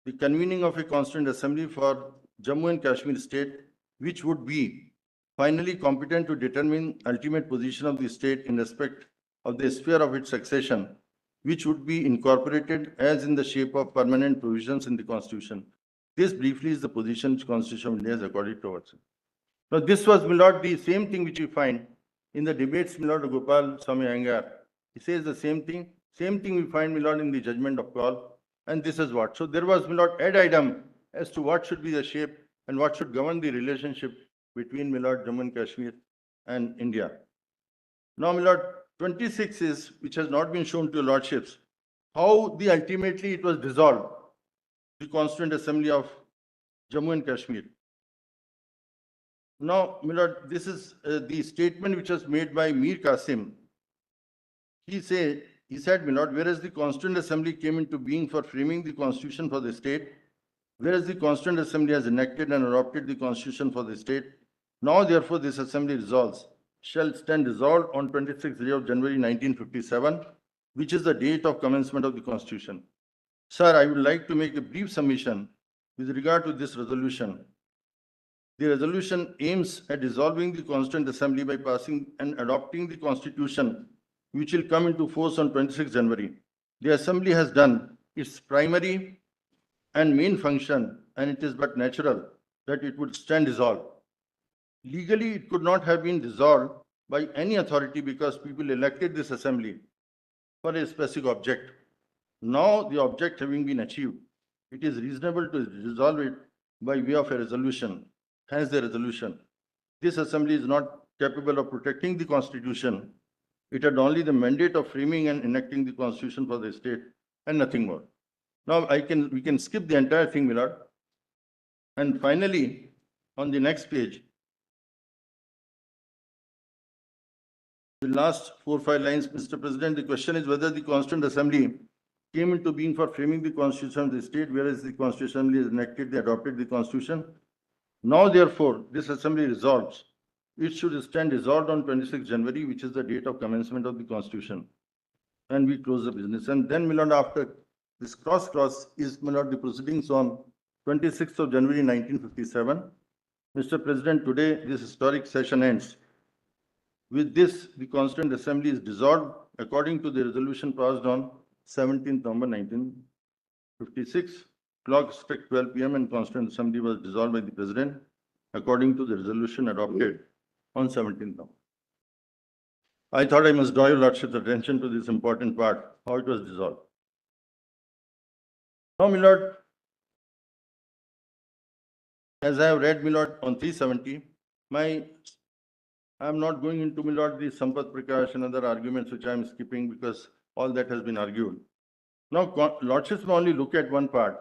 the convening of a Constituent Assembly for Jammu and Kashmir state which would be finally competent to determine ultimate position of the state in respect of the sphere of its succession, which would be incorporated as in the shape of permanent provisions in the Constitution. This briefly is the position which Constitution of India has accorded towards it. Now, this was, my lord, the same thing which we find in the debates, my lord, Gopal Swami Iyengar. He says the same thing we find, my lord, in the judgment of call. And this is what. So there was, my lord, ad item as to what should be the shape and what should govern the relationship between, my lord, Jammu and Kashmir and India. Now, my lord, 26 is, which has not been shown to your lordships, how ultimately it was dissolved, the Constituent Assembly of Jammu and Kashmir. Now, my lord, this is the statement which was made by Mir Qasim. He said, my lord, whereas the Constituent Assembly came into being for framing the Constitution for the state, whereas the Constituent Assembly has enacted and adopted the Constitution for the state, now therefore this Assembly resolves, shall stand resolved on 26th day of January 1957, which is the date of commencement of the Constitution. Sir, I would like to make a brief submission with regard to this resolution. The resolution aims at dissolving the Constituent Assembly by passing and adopting the Constitution, which will come into force on 26 January. The Assembly has done its primary and main function, and it is but natural that it would stand dissolved. Legally, it could not have been dissolved by any authority because people elected this Assembly for a specific object. Now, the object having been achieved, it is reasonable to resolve it by way of a resolution. Hence the resolution. This Assembly is not capable of protecting the Constitution. It had only the mandate of framing and enacting the Constitution for the state and nothing more. Now we can skip the entire thing, my lord. And finally, on the next page, the last 4 or 5 lines, Mr. President, the question is whether the Constituent Assembly came into being for framing the Constitution of the state, whereas the Constituent Assembly has enacted, they adopted the Constitution. Now, therefore, this Assembly resolves, it should stand resolved on 26 January, which is the date of commencement of the Constitution. And we close the business. And then, my lord, after this cross is, my lord, the proceedings on 26th of January 1957. Mr. President, today this historic session ends. With this, the Constituent Assembly is dissolved according to the resolution passed on 17th November 1956. Clock struck 12 p.m. and Constituent Assembly was dissolved by the President according to the resolution adopted on 17th November. I thought I must draw your lordship's attention to this important part, how it was dissolved. Now, my lord, as I have read, my lord, on 370, I am not going into, my lord, the Sampath Prakash and other arguments which I am skipping because all that has been argued. Now, lordships may only look at one part,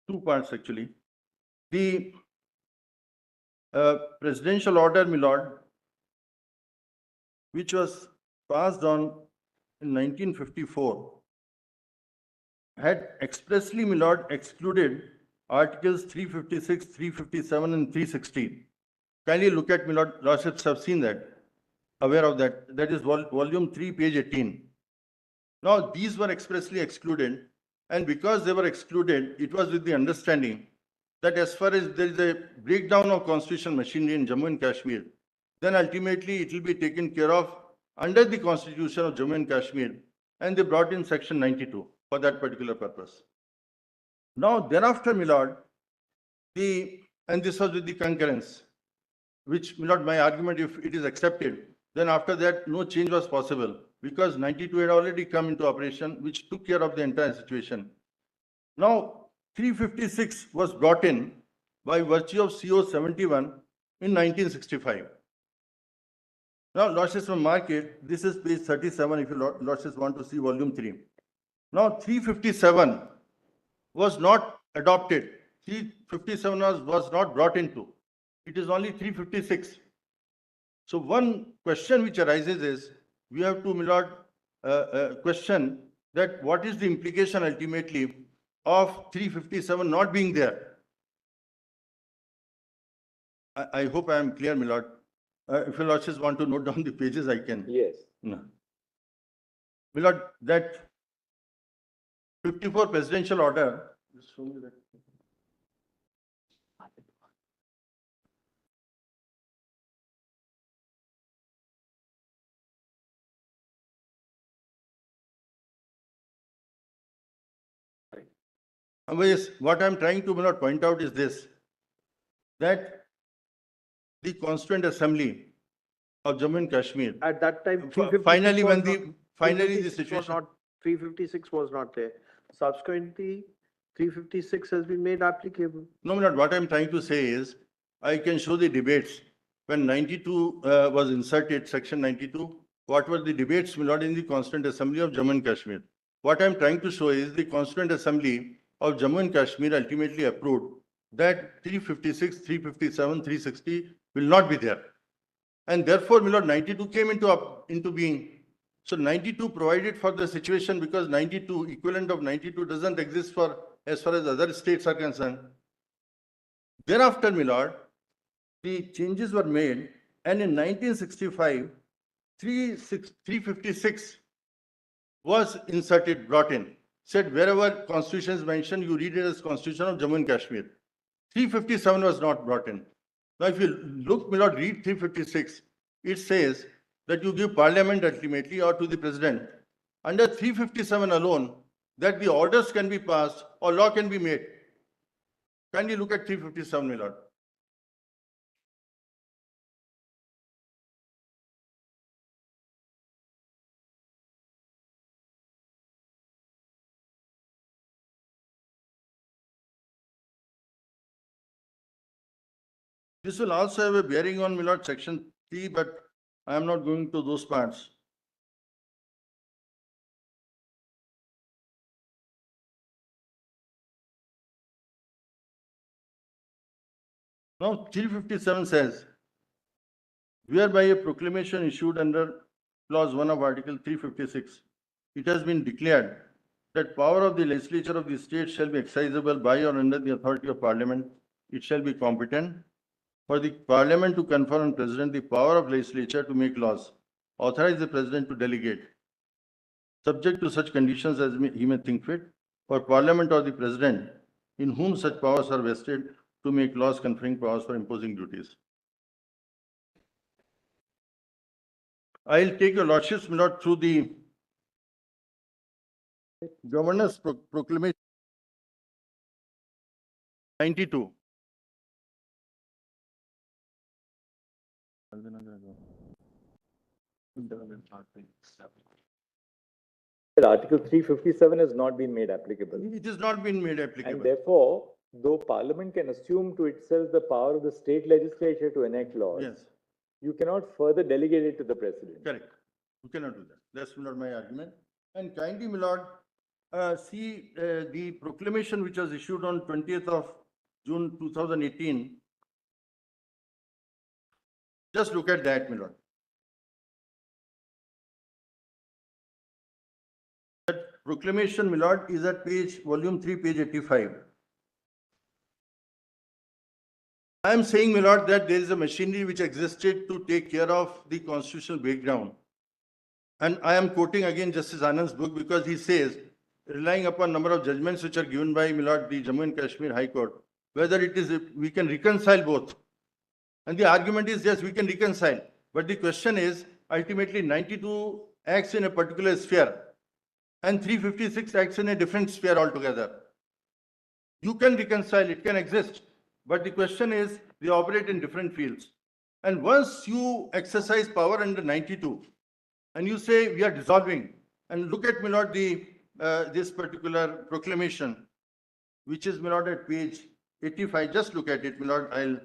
2 parts actually. The presidential order, my lord, which was passed on in 1954, had expressly, my lord, excluded Articles 356, 357, and 360. Kindly look at, my lord, lordships have seen that, aware of that. That is volume 3, page 18. Now, these were expressly excluded, and because they were excluded, it was with the understanding that as far as there is a breakdown of constitutional machinery in Jammu and Kashmir, then ultimately it will be taken care of under the Constitution of Jammu and Kashmir, and they brought in Section 92 for that particular purpose. Now, thereafter, my lord, and this was with the concurrence, which, my lord, my argument, if it is accepted, then after that, no change was possible because 92 had already come into operation, which took care of the entire situation. Now, 356 was brought in by virtue of CO 71 in 1965. Now, lordships will mark it. This is page 37 if you lordships want to see volume 3. Now, 357 was not adopted. 357 was not brought into. It is only 356. So one question which arises is, we have to, my lord, question that what is the implication ultimately of 357 not being there? I hope I am clear, my lord. If your lordships want to note down the pages, I can.
Yes.
No. My lord, that 54 presidential order, just show me that. Yes, what I'm trying to, my lord, point out is this, that the Constituent Assembly of Jammu and Kashmir,
At that time,
Fi-
356
finally,
was
when the-
not-
finally the
356 was
situation-
not- 356 was not there. Subsequently, 356 has been made applicable.
no, my lord, what I'm trying to say is, I can show the debates. When 92 was inserted, section 92, what were the debates, my lord, in the Constituent Assembly of Jammu and Kashmir? What I'm trying to show is the Constituent Assembly of Jammu and Kashmir ultimately approved that 356, 357, 360 will not be there. And therefore, my lord, 92 came into being. So 92 provided for the situation because 92, equivalent of 92 doesn't exist for as far as other states are concerned. Thereafter, my lord, the changes were made, and in 1965, 356 was inserted, brought in. Said wherever constitution is mentioned, you read it as Constitution of Jammu and Kashmir. 357 was not brought in. Now, if you look, my lord, read 356, it says that you give parliament ultimately or to the president. Under 357 alone, that the orders can be passed or law can be made. Kindly look at 357, my lord. This will also have a bearing on, my lord, section 3, but I am not going to those parts. Now, 357 says, whereby a proclamation issued under clause 1 of Article 356, it has been declared that power of the legislature of the state shall be exercisable by or under the authority of parliament. It shall be competent for the parliament to confer on president the power of legislature to make laws, authorize the president to delegate, subject to such conditions as he may think fit, for parliament or the president in whom such powers are vested to make laws conferring powers for imposing duties. I'll take your lordships, my lord, through the governor's proclamation 92.
Article 357 has not been made applicable.
It has not been made
And
applicable.
therefore, though Parliament can assume to itself the power of the state legislature to enact laws,
Yes,
you cannot further delegate it to the president.
correct. You cannot do that. That's not my argument. And kindly, my lord, see the proclamation which was issued on 20th of June 2018. Just look at that, my lord. That proclamation, my lord, is at volume 3, page 85. I am saying, my lord, that there is a machinery which existed to take care of the constitutional breakdown. And I am quoting again Justice Anand's book because he says, relying upon number of judgments which are given by, my lord, the Jammu and Kashmir High Court, whether it is, we can reconcile both. And the argument is, yes, we can reconcile. But the question is, ultimately 92 acts in a particular sphere and 356 acts in a different sphere altogether. You can reconcile, it can exist. But the question is, they operate in different fields. And once you exercise power under 92, and you say we are dissolving, and look at, my lord, this particular proclamation, which is, my lord, at page 85, just look at it, my lord,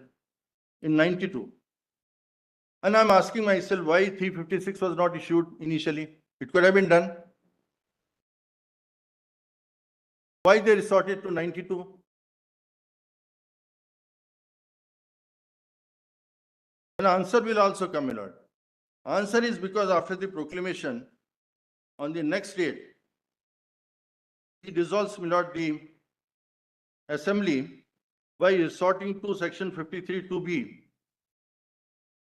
in 92. And I'm asking myself why 356 was not issued initially. It could have been done. Why they resorted to 92? An answer will also come, my lord. Answer is because after the proclamation, on the next date, he dissolves, my lord, the assembly by resorting to section 53 2B,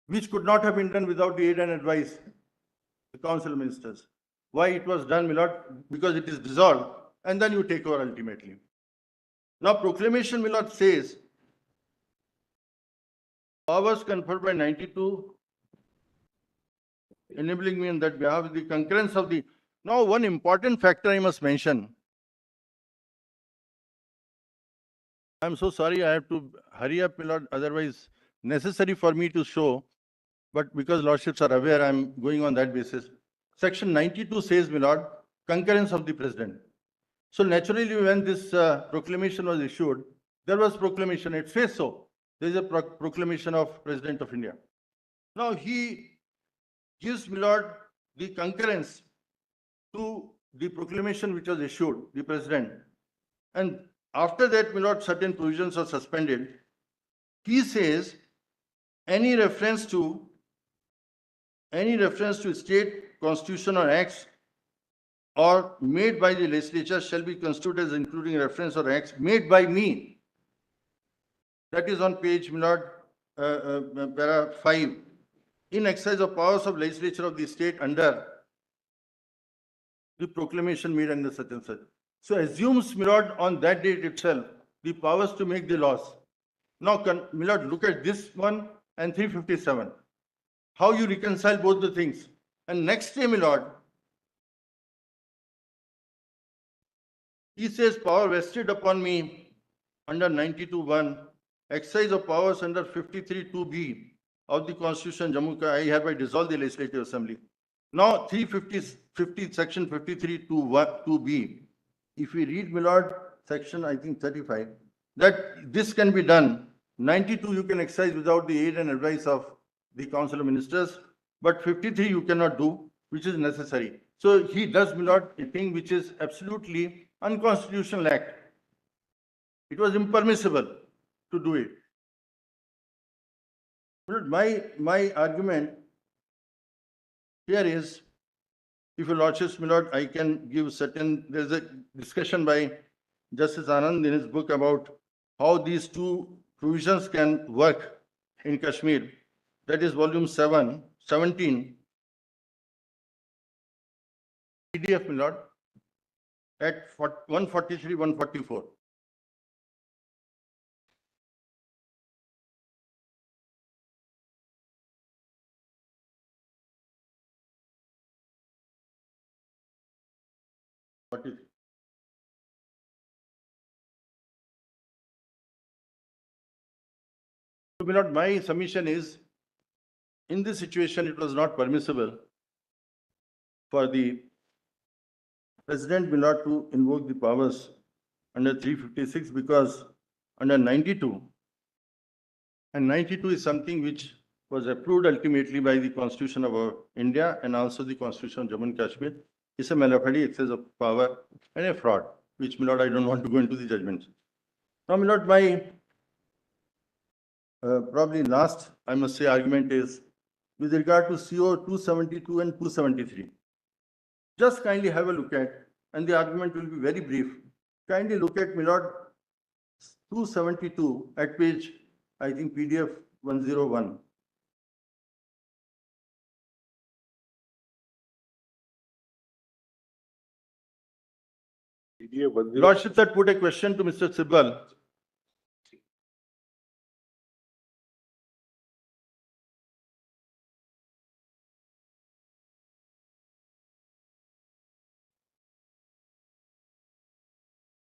which could not have been done without the aid and advice of the council of ministers. Why it was done, my lord? Because it is dissolved, and then you take over ultimately. Now, proclamation, my lord, says powers conferred by 92, enabling me in that behalf the concurrence of the. Now, one important factor I must mention. I'm so sorry, I have to hurry up, my lord, otherwise necessary for me to show, but because lordships are aware, I'm going on that basis. Section 92 says, my lord, concurrence of the president. So naturally, when this proclamation was issued, there was proclamation, it says so. There is a proclamation of President of India. Now he gives, my lord, the concurrence to the proclamation which was issued, the president. And after that, my lord, certain provisions are suspended. He says any reference to state constitution or acts or made by the legislature shall be construed as including reference or acts made by me. That is on page, my lord, para 5. In exercise of powers of legislature of the state under the proclamation made under such and such. So assumes, my lord, on that date itself, the powers to make the laws. Now, my lord, look at this one and 357. How you reconcile both the things. And next day, my lord, he says power vested upon me under 92(1), exercise of powers under 53(2)(b) of the Constitution, Jammu, I hereby dissolve the Legislative Assembly. Now, 350, section 53(2)(b), if we read, my lord, section, I think 35, that this can be done. 92 you can exercise without the aid and advice of the Council of Ministers, but 53 you cannot do, which is necessary. So he does, my lord, a thing which is absolutely unconstitutional act. It was impermissible to do it. My argument here is, if your lordships, my lord, I can give certain, there's a discussion by Justice Anand in his book about how these two provisions can work in Kashmir. That is volume 17, PDF, my lord, at 143, 144. So, my lord, my submission is, in this situation, it was not permissible for the President, my lord, to invoke the powers under 356 because under 92, and 92 is something which was approved ultimately by the Constitution of India and also the Constitution of Jammu and Kashmir. It's a malafide, excess of power and a fraud, which, my lord, I don't want to go into the judgments. Now, my lord, my probably last, I must say, argument is with regard to CO 272 and 273. Just kindly have a look at, and the argument will be very brief. Kindly look at, my lord, 272 at page, I think, PDF 101. Lordship had put a question to Mr. Sibal.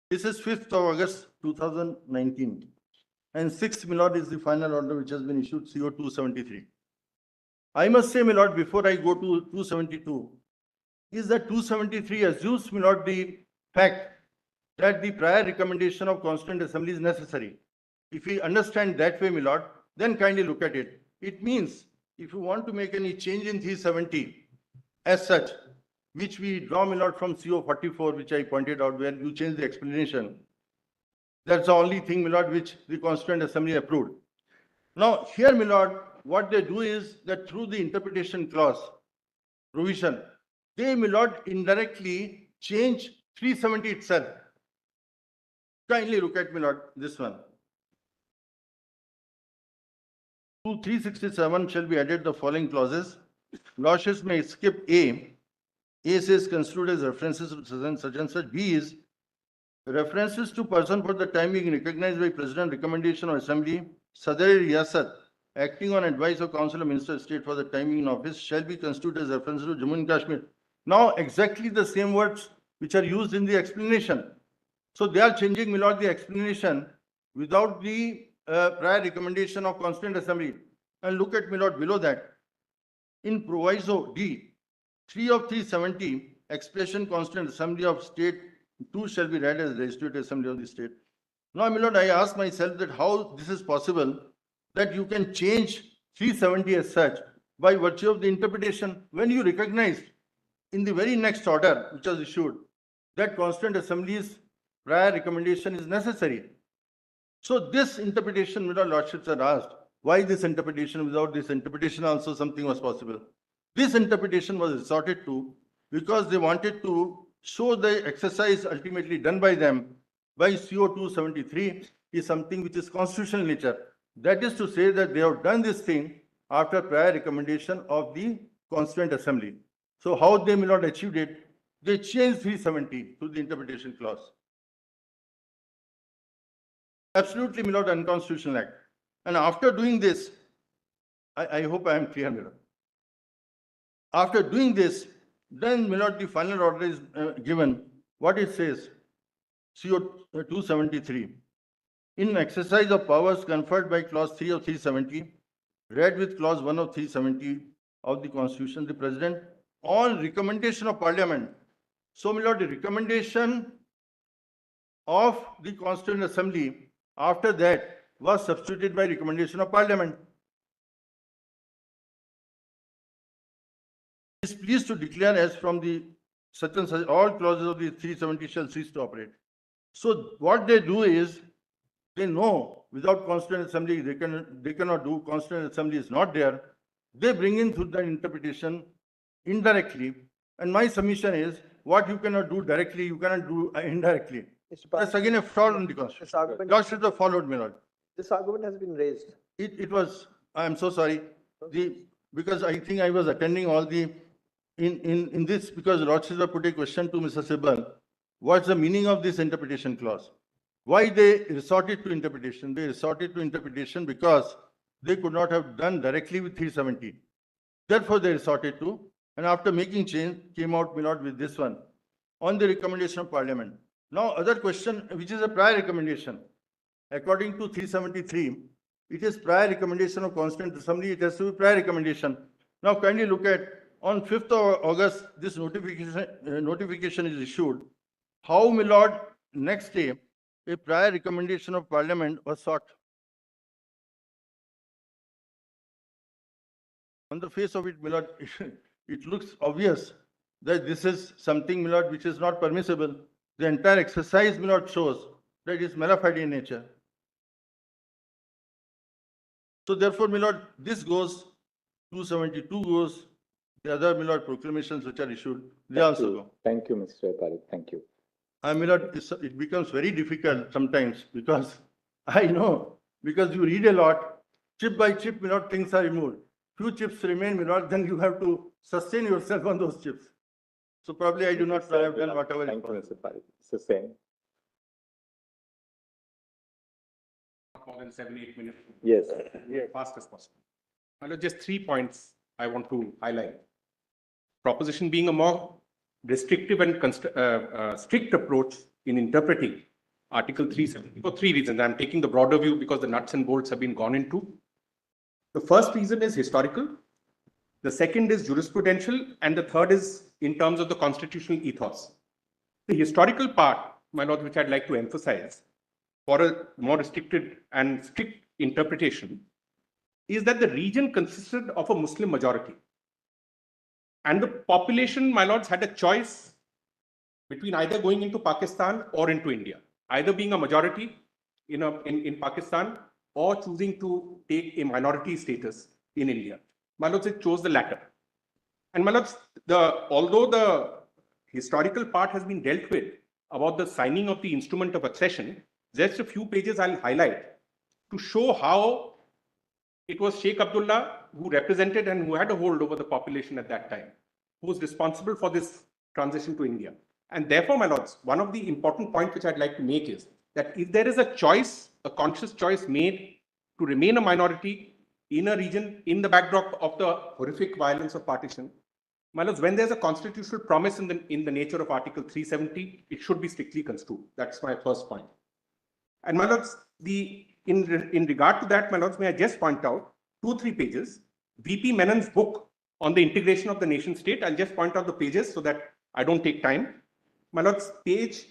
This is 5th of August 2019. And 6th, my lord, is the final order which has been issued, CO 273. I must say, my lord, before I go to 272, is that 273 assumes, my lord, the fact that the prior recommendation of Constituent Assembly is necessary. If we understand that way, my lord, then kindly look at it. It means if you want to make any change in 370 as such, which we draw, my lord, from CO 44, which I pointed out, where you change the explanation. That's the only thing, my lord, which the Constituent Assembly approved. Now, here, my lord, what they do is that through the interpretation clause provision, they, my lord, indirectly change 370 itself. Kindly look at, my lord, this one. To 367 shall be added the following clauses. Lordships may skip A. A says construed as references to such and such. B is references to person for the time being recognized by President recommendation or Assembly. Sadr Riyasat, acting on advice of Council of Minister of State for the time being in office, shall be construed as references to Jammu and Kashmir. Now, exactly the same words which are used in the explanation. So they are changing, my lord, the explanation without the prior recommendation of Constituent Assembly. And look at, my lord, below that. In proviso D, 3 of 370, expression Constituent Assembly of State 2 shall be read as Legislative Assembly of the State. Now, my lord, I ask myself that how this is possible that you can change 370 as such by virtue of the interpretation when you recognize in the very next order which was issued that Constituent Assembly's prior recommendation is necessary. So this interpretation, my lordships are asked, why this interpretation? Without this interpretation also something was possible. This interpretation was resorted to because they wanted to show the exercise ultimately done by them by CO 273 is something which is constitutional in nature. That is to say that they have done this thing after prior recommendation of the Constituent Assembly. So how they may not achieved it? They changed 370 to the interpretation clause. Absolutely, my lord, unconstitutional act. And after doing this, I hope I am clear, my lord. After doing this, then, my lord, the final order is given. What it says, CO 273. In exercise of powers conferred by clause 3 of 370, read with clause 1 of 370 of the Constitution, the President, on recommendation of Parliament. So, my lord, the recommendation of the Constituent Assembly after that was substituted by recommendation of Parliament. Is pleased to declare as from the such and such all clauses of the 370 shall cease to operate. So what they do is they know without Constituent Assembly they cannot do. Constituent Assembly is not there. They bring in through that interpretation indirectly. And my submission is what you cannot do directly, you cannot do indirectly. That's again a fraud on the Constitution. Lordships have followed, my lord.
This argument has been raised.
It was, I am so sorry, because I think I was attending all the, in this, because Lordships have put a question to Mr. Sibal, what's the meaning of this interpretation clause? Why they resorted to interpretation? They resorted to interpretation because they could not have done directly with 370. Therefore, they resorted to, and after making change, came out, my lord, with this one, on the recommendation of Parliament. Now, other question, which is a prior recommendation. According to 373, it is prior recommendation of Constituent Assembly. It has to be prior recommendation. Now, kindly look at, on 5th of August, this notification is issued. How, my lord, next day, a prior recommendation of Parliament was sought. On the face of it, my lord, it looks obvious that this is something, my lord, which is not permissible. The entire exercise, my lord, shows that it is mala fide in nature. So therefore, my lord, this goes, 272 goes, the other, my lord, proclamations which are issued, they also go.
Thank you, Mr. Parikh. Thank you.
My lord, it becomes very difficult sometimes because I know, because you read a lot, chip by chip, my lord, things are removed. Few chips remain, my lord, then you have to sustain yourself on those chips. So probably I do not have done whatever.
Thank you, Mr. Parikh. Mr. Sen.
More than 7-8 minutes.
Yes.
Fast as possible. Just 3 points I want to highlight. Proposition being a more restrictive and strict approach in interpreting Article 370 for 3 reasons. I'm taking the broader view because the nuts and bolts have been gone into. The first reason is historical. The second is jurisprudential. And the third is in terms of the constitutional ethos. The historical part, my lord, which I'd like to emphasize for a more restricted and strict interpretation is that the region consisted of a Muslim majority. And the population, my lords, had a choice between either going into Pakistan or into India, either being a majority in Pakistan or choosing to take a minority status in India. My lords, it chose the latter. And my lords, although the historical part has been dealt with about the signing of the instrument of accession, just a few pages I'll highlight to show how it was Sheikh Abdullah who represented and who had a hold over the population at that time, who was responsible for this transition to India. And therefore, my lords, one of the important points which I'd like to make is that if there is a choice, a conscious choice made to remain a minority in a region in the backdrop of the horrific violence of partition, my lords, when there's a constitutional promise in the nature of Article 370, it should be strictly construed. That's my first point. And my lords, in regard to that, my lords, may I just point out 2-3 pages, VP Menon's book on the integration of the nation state. I'll just point out the pages so that I don't take time. My lords, page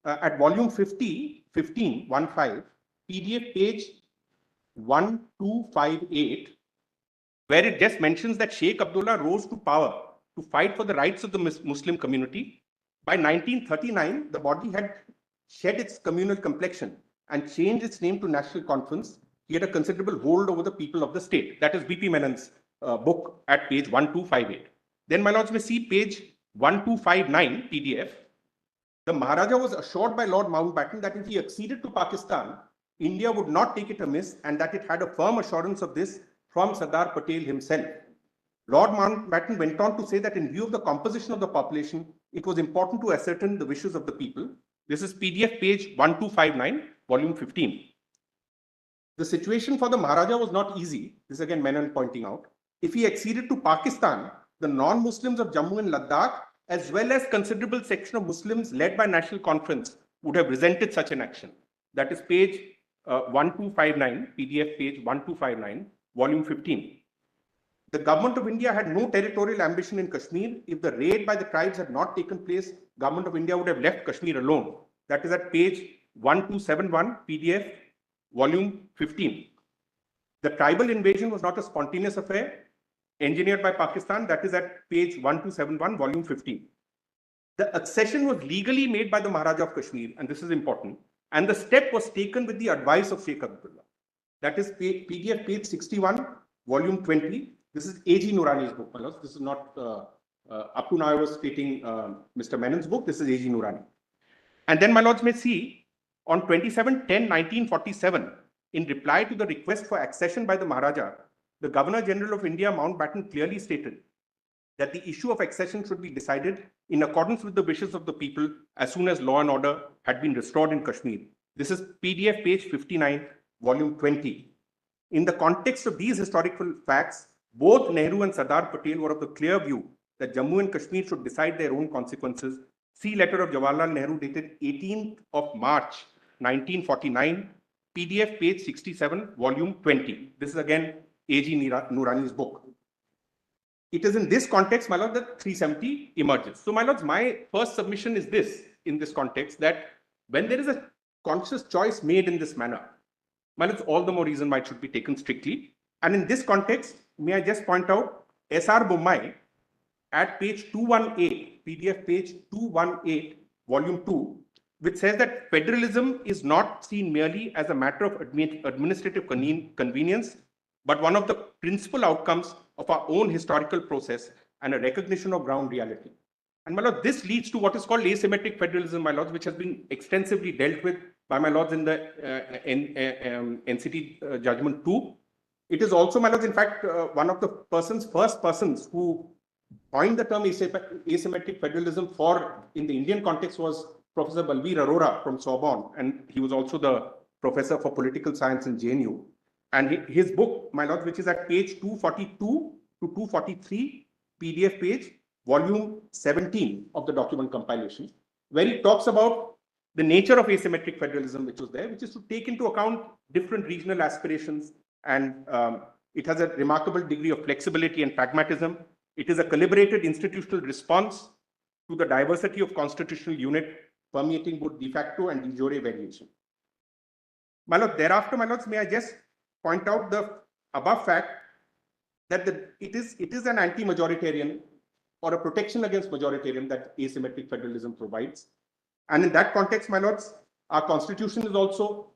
at volume 15, PDF page 1258, where it just mentions that Sheikh Abdullah rose to power to fight for the rights of the Muslim community. By 1939, the body had shed its communal complexion and changed its name to National Conference. He had a considerable hold over the people of the state. That is VP Menon's book at page 1258. Then, my lords, may see page 1259 PDF. The Maharaja was assured by Lord Mountbatten that if he acceded to Pakistan, India would not take it amiss, and that it had a firm assurance of this from Sardar Patel himself. Lord Mountbatten went on to say that in view of the composition of the population, it was important to ascertain the wishes of the people. This is PDF page 1259, volume 15. The situation for the Maharaja was not easy. This is again Menon pointing out. If he acceded to Pakistan, the non-Muslims of Jammu and Ladakh, as well as considerable section of Muslims led by National Conference, would have resented such an action. That is page 1259, PDF page 1259, volume 15. The government of India had no territorial ambition in Kashmir. If the raid by the tribes had not taken place, government of India would have left Kashmir alone. That is at page 1271, PDF, volume 15. The tribal invasion was not a spontaneous affair engineered by Pakistan. That is at page 1271, volume 15. The accession was legally made by the Maharaja of Kashmir, and this is important. And the step was taken with the advice of Sheikh Abdullah. That is PDF page 61, volume 20. This is A.G. Noorani's book, my lords. This is not, up to now I was stating Mr. Menon's book. This is A.G. Noorani. And then, my lords, may see on 27/10/1947, in reply to the request for accession by the Maharaja, the Governor General of India, Mountbatten, clearly stated that the issue of accession should be decided in accordance with the wishes of the people as soon as law and order had been restored in Kashmir. This is PDF page 59, volume 20. In the context of these historical facts, both Nehru and Sardar Patel were of the clear view that Jammu and Kashmir should decide their own consequences. See letter of Jawaharlal Nehru dated 18th of March, 1949, PDF page 67, volume 20. This is again A.G. Noorani's book. It is in this context, my lord, that 370 emerges. So, my lords, my first submission is this, in this context, that when there is a conscious choice made in this manner, my lords, all the more reason why it should be taken strictly. And in this context, may I just point out S.R. Bommai at page 218, PDF page 218, volume 2, which says that federalism is not seen merely as a matter of administrative convenience, but one of the principal outcomes of our own historical process and a recognition of ground reality. And, my lord, this leads to what is called asymmetric federalism, my lords, which has been extensively dealt with by my lords in the NCT judgment 2. It is also, my lords, in fact, one of the first persons who coined the term asymmetric federalism in the Indian context was Professor Balbir Arora from Sorbonne, and he was also the professor for political science in JNU. And his book, my lord, which is at page 242 to 243, PDF page, volume 17 of the document compilation, where he talks about the nature of asymmetric federalism, which was there, which is to take into account different regional aspirations. And it has a remarkable degree of flexibility and pragmatism. It is a calibrated institutional response to the diversity of constitutional unit permeating both de facto and de jure variation. My lord, thereafter, my lords, may I just point out the above fact that it is an anti-majoritarian or a protection against majoritarian that asymmetric federalism provides. And in that context, my lords, our constitution is also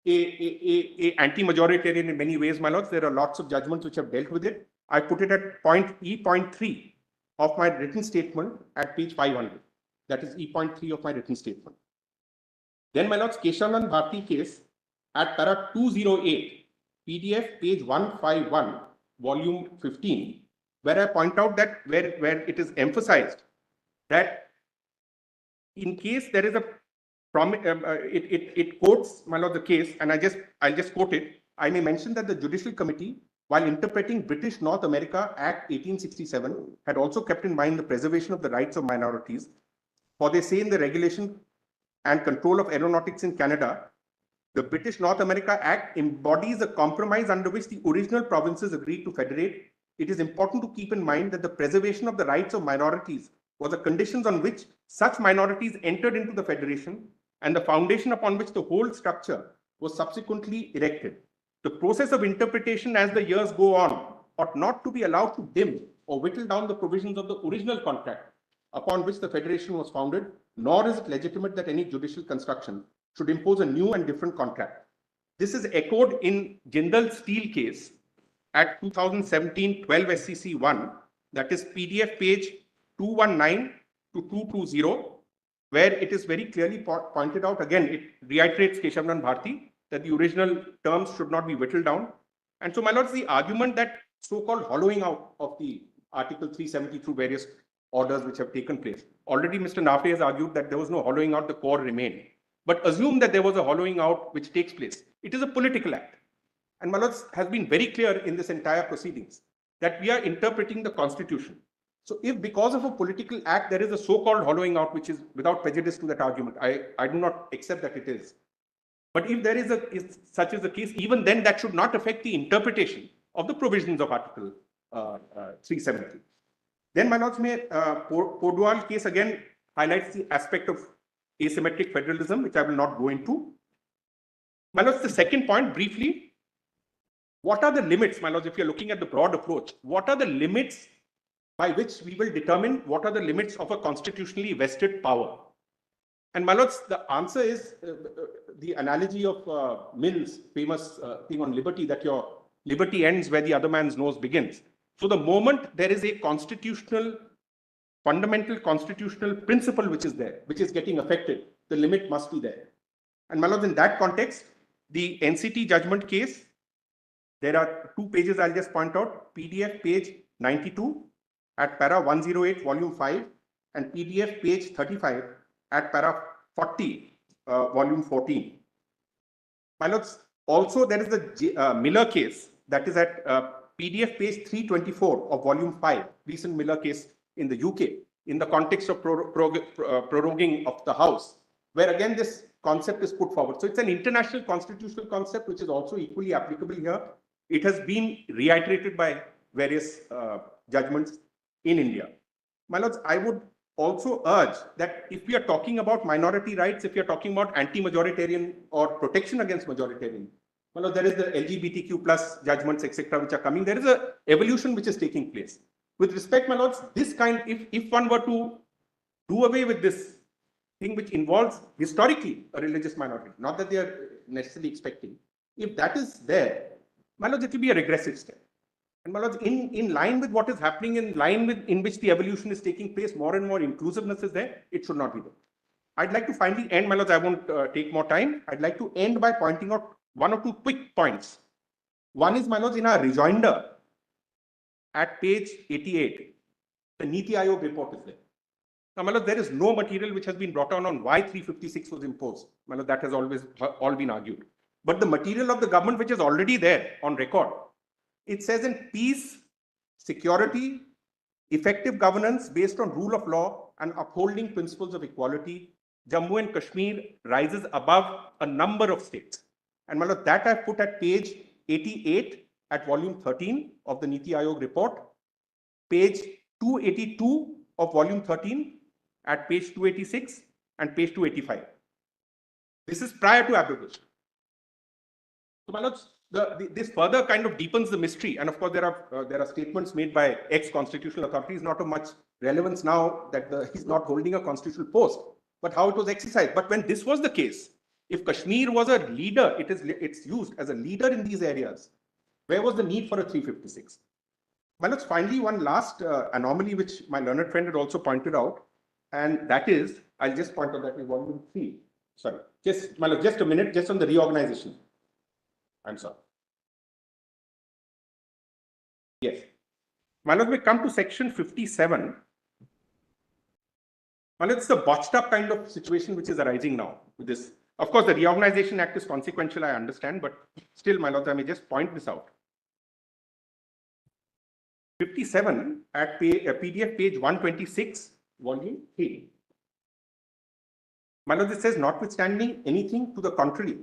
a anti-majoritarian in many ways, my lords. There are lots of judgments which have dealt with it. I put it at point 3 of my written statement at page 500. That is E.3 of my written statement. Then, my lords, Keshavanand Bharti case at para 208, PDF page 151, volume 15, where I point out that where it is emphasized that in case there is a it quotes, my lord, the case, and I'll just quote it. I may mention that the Judicial Committee, while interpreting British North America Act 1867, had also kept in mind the preservation of the rights of minorities, for they say in the regulation and control of aeronautics in Canada, The British North America Act embodies a compromise under which the original provinces agreed to federate. It is important to keep in mind that the preservation of the rights of minorities was a condition on which such minorities entered into the federation and the foundation upon which the whole structure was subsequently erected. The process of interpretation as the years go on ought not to be allowed to dim or whittle down the provisions of the original contract upon which the federation was founded, nor is it legitimate that any judicial construction should impose a new and different contract. This is echoed in Jindal Steel case at 2017 12 SCC 1, that is PDF page 219 to 220, where it is very clearly pointed out. Again, it reiterates Keshavnan Bharti that the original terms should not be whittled down. And so, my lords, the argument that so-called hollowing out of the Article 370 through various orders which have taken place. Already Mr. Nafe has argued that there was no hollowing out, the core remained. But assume that there was a hollowing out which takes place. It is a political act. And my lords, has been very clear in this entire proceedings that we are interpreting the Constitution. So if because of a political act, there is a so-called hollowing out, which is without prejudice to that argument, I do not accept that it is. But if there is such is the case, even then that should not affect the interpretation of the provisions of Article 370. Then, my lords, Podwal case again highlights the aspect of asymmetric federalism, which I will not go into. My lords, the second point briefly, what are the limits, my lords, if you're looking at the broad approach, what are the limits by which we will determine what are the limits of a constitutionally vested power? And my lords, the answer is the analogy of Mill's famous thing on liberty, that your liberty ends where the other man's nose begins. So the moment there is a fundamental constitutional principle which is there, which is getting affected, the limit must be there. And my lords, in that context, the NCT judgment case, there are 2 pages I'll just point out, PDF page 92 at para 108 volume 5 and PDF page 35 at para 40 volume 14. My lords, also there is the Miller case, that is at PDF page 324 of volume 5, recent Miller case in the UK, in the context of proroguing of the House, where again this concept is put forward. So it's an international constitutional concept which is also equally applicable here. It has been reiterated by various judgments in India. My lords, I would also urge that if we are talking about minority rights, if we are talking about anti-majoritarian or protection against majoritarian, well, there is the LGBTQ plus judgments, etc., which are coming. There is a evolution which is taking place. With respect, my lords, this kind, if one were to do away with this thing which involves historically a religious minority, not that they are necessarily expecting, if that is there, my lords, it will be a regressive step. And my lords, in line with what is happening, in line with in which the evolution is taking place, more and more inclusiveness is there, it should not be there. I'd like to finally end, my lords, I won't take more time. I'd like to end by pointing out 1 or 2 quick points. One is, my lords, in our rejoinder at page 88, the Niti Aayog report is there. Now, my lords, there is no material which has been brought on why 356 was imposed. My lords, that has always all been argued. But the material of the government which is already there on record, it says in peace, security, effective governance based on rule of law and upholding principles of equality, Jammu and Kashmir rises above a number of states. And my lord, that I've put at page 88 at volume 13 of the Niti Aayog report, page 282 of volume 13 at page 286 and page 285. This is prior to abrogation. So my lords, this further kind of deepens the mystery. And of course, there are statements made by ex-constitutional authorities, not of much relevance now that he's not holding a constitutional post, but how it was exercised. But when this was the case, if Kashmir was a leader, it's used as a leader in these areas, where was the need for a 356? My lords, finally, one last anomaly which my learned friend had also pointed out, and that is, I'll just point out that in volume 3. Sorry, my lord, just a minute, just on the reorganization. I'm sorry. Yes. My lord, we come to section 57. My lord, it's the botched up kind of situation which is arising now with this. Of course, the Reorganization Act is consequential, I understand, but still, my lord, I may just point this out. 57 at PDF page 126, volume 3. My lord, it says, notwithstanding anything to the contrary,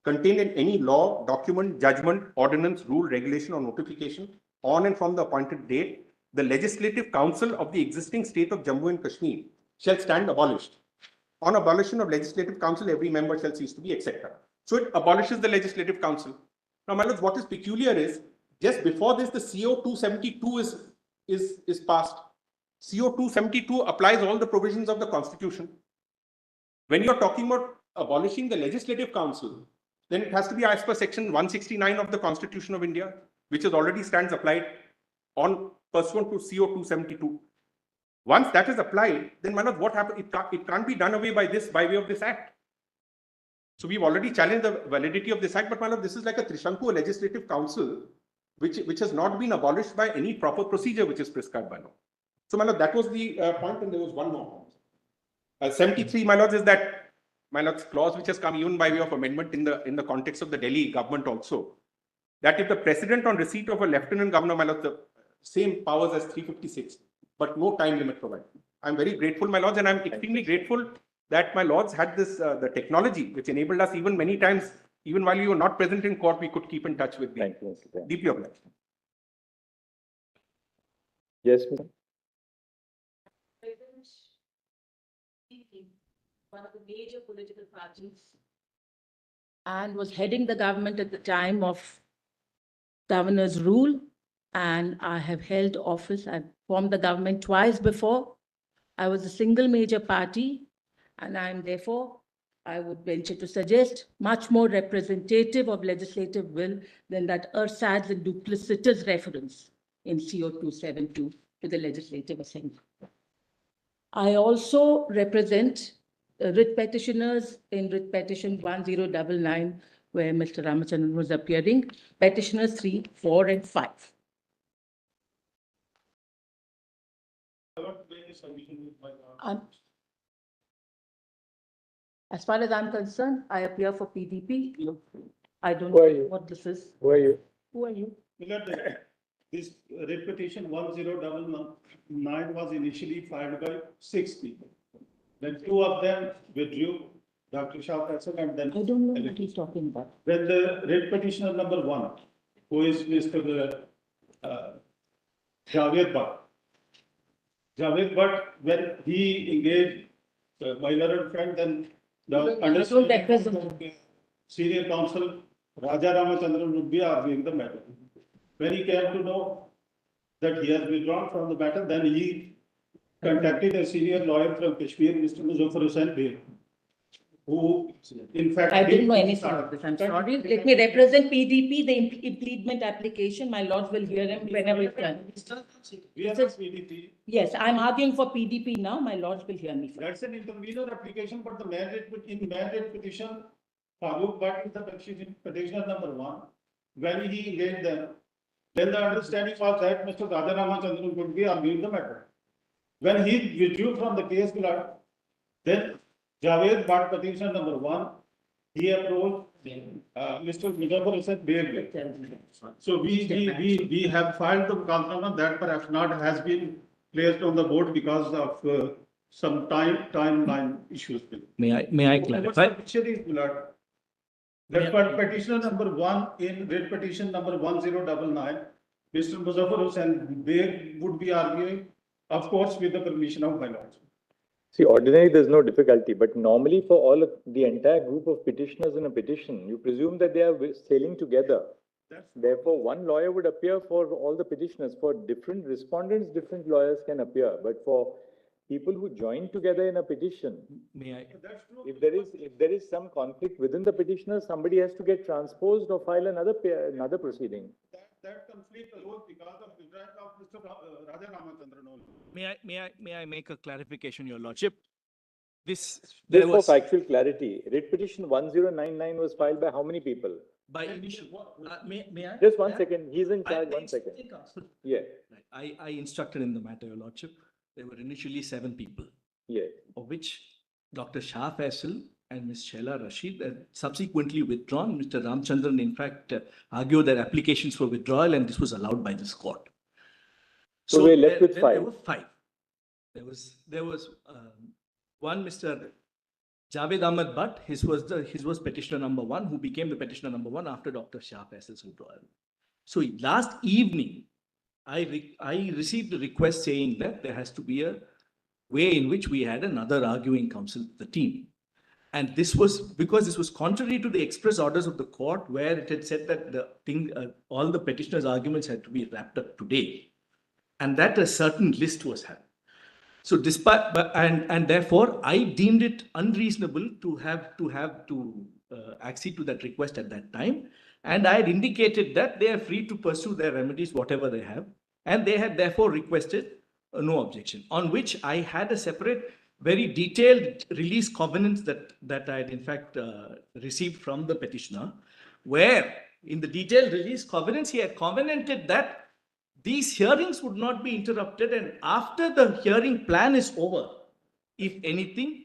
contained in any law, document, judgment, ordinance, rule, regulation, or notification on and from the appointed date, the Legislative Council of the existing state of Jammu and Kashmir shall stand abolished. On abolition of Legislative Council, every member shall cease to be, etc. So it abolishes the Legislative Council. Now, my lords, what is peculiar is, just before this, the CO 272 is passed. CO 272 applies all the provisions of the Constitution. When you're talking about abolishing the Legislative Council, then it has to be as per section 169 of the Constitution of India, which is already stands applied on pursuant to CO 272. Once that is applied, then my lord, what happens? It can't be done away by way of this act. So we've already challenged the validity of this act, but my lord, this is like a Trishanku, a Legislative Council, which has not been abolished by any proper procedure which is prescribed by law. So my lord, that was the point, and there was one more. 73, my lords, is that, my lords, clause which has come even by way of amendment in the context of the Delhi government also, that if the president on receipt of a lieutenant governor, my lords, the same powers as 356, but no time limit provided. I'm very grateful, my lords, and I'm extremely grateful that my lords had this the technology which enabled us even many times, even while you were not present in court, we could keep in touch with the
Thank you, Mr. Chairman.
deeply obliged.
Yes, ma'am.
One of the major political parties, and was heading the government at the time of governor's rule. And I have held office. I've formed the government twice before. I was a single major party, and I'm therefore, I would venture to suggest, much more representative of legislative will than that ersatz and duplicitous reference in CO 272 to the Legislative Assembly. I also represent writ petitioners in writ petition 1099, where Mr. Ramachandran was appearing, petitioners 3, 4, and 5. As far as I'm concerned, I appear for PDP. I don't
Who are
know
you?
what this is.
Who are you?
Who are you?
This repetition 1099 was initially filed by 6 people. Then 2 of them withdrew, Dr. Shah Faisal, and then.
I don't know what he's talking about.
Then the red petitioner number 1, who is Mr. Javed Bhatt. Javed Bhatt, when he engaged my learned friend, then the understanding of the senior counsel, Raja Ramachandran, would be arguing the matter. When he came to know that he has withdrawn from the matter, then he contacted a senior lawyer from Kashmir, Mr. Muzaffar Hussain Beg, who in fact.
I didn't know anything of this. I'm sorry. Let me represent PDP, the impleadment application. My lords will hear him whenever it's done.
We are not PDP.
Yes, I'm arguing for PDP now. My lords will hear me.
That's an intervenor application, but the mandate petition, Farooq Bhatt is the petitioner number 1. When he engaged them, then the understanding was that Mr. Raja Ramachandran would be arguing the matter. When he withdrew from the case, then Javed Bhatt petitioner number 1, he approached Mr. Muzaffar Hussain Beg. So we have filed the Muqaddimah that perhaps not has been placed on the board because of some timeline issues.
May I clarify?
That petitioner number 1 in red petition number 1099, Mr. Muzaffar Hussain Beg would be arguing, of course, with the permission of my lords.
See, ordinarily there's no difficulty, but normally for all of the entire group of petitioners in a petition, you presume that they are sailing together. Therefore, one lawyer would appear for all the petitioners. For different respondents, different lawyers can appear. But for people who join together in a petition,
May I?
if there is some conflict within the petitioner, somebody has to get transposed or file another proceeding.
That conflict arose because of the wrath of Mr. Raja Ramachandran only.
May I make a clarification, Your Lordship?
Just for factual clarity, writ petition 1099 was filed by how many people?
By initial. May I?
Just one second. He's in charge. 1 second. Yeah.
I instructed in the matter, Your Lordship. There were initially 7 people.
Yeah.
Of which Dr. Shah Faisal and Ms. Shaila Rashid subsequently withdrawn. Mr. Ramchandran, in fact, argued their applications for withdrawal, and this was allowed by this court.
So we're left with 5.
There were 5. There was one Mr. Javed Ahmed Butt, his was petitioner number one, who became the petitioner number one after Dr. Shah Faisal's withdrawal. So last evening, I received a request saying that there has to be a way in which we had another arguing counsel to the team. And this was because this was contrary to the express orders of the court, where it had said that all the petitioners' arguments had to be wrapped up today, and that a certain list was had. So despite and therefore I deemed it unreasonable to accede to that request at that time, and I had indicated that they are free to pursue their remedies, whatever they have, and they had therefore requested no objection. On which I had a separate, very detailed release covenants that I had in fact received from the petitioner, where in the detailed release covenants he had covenanted that these hearings would not be interrupted, and after the hearing plan is over, if anything,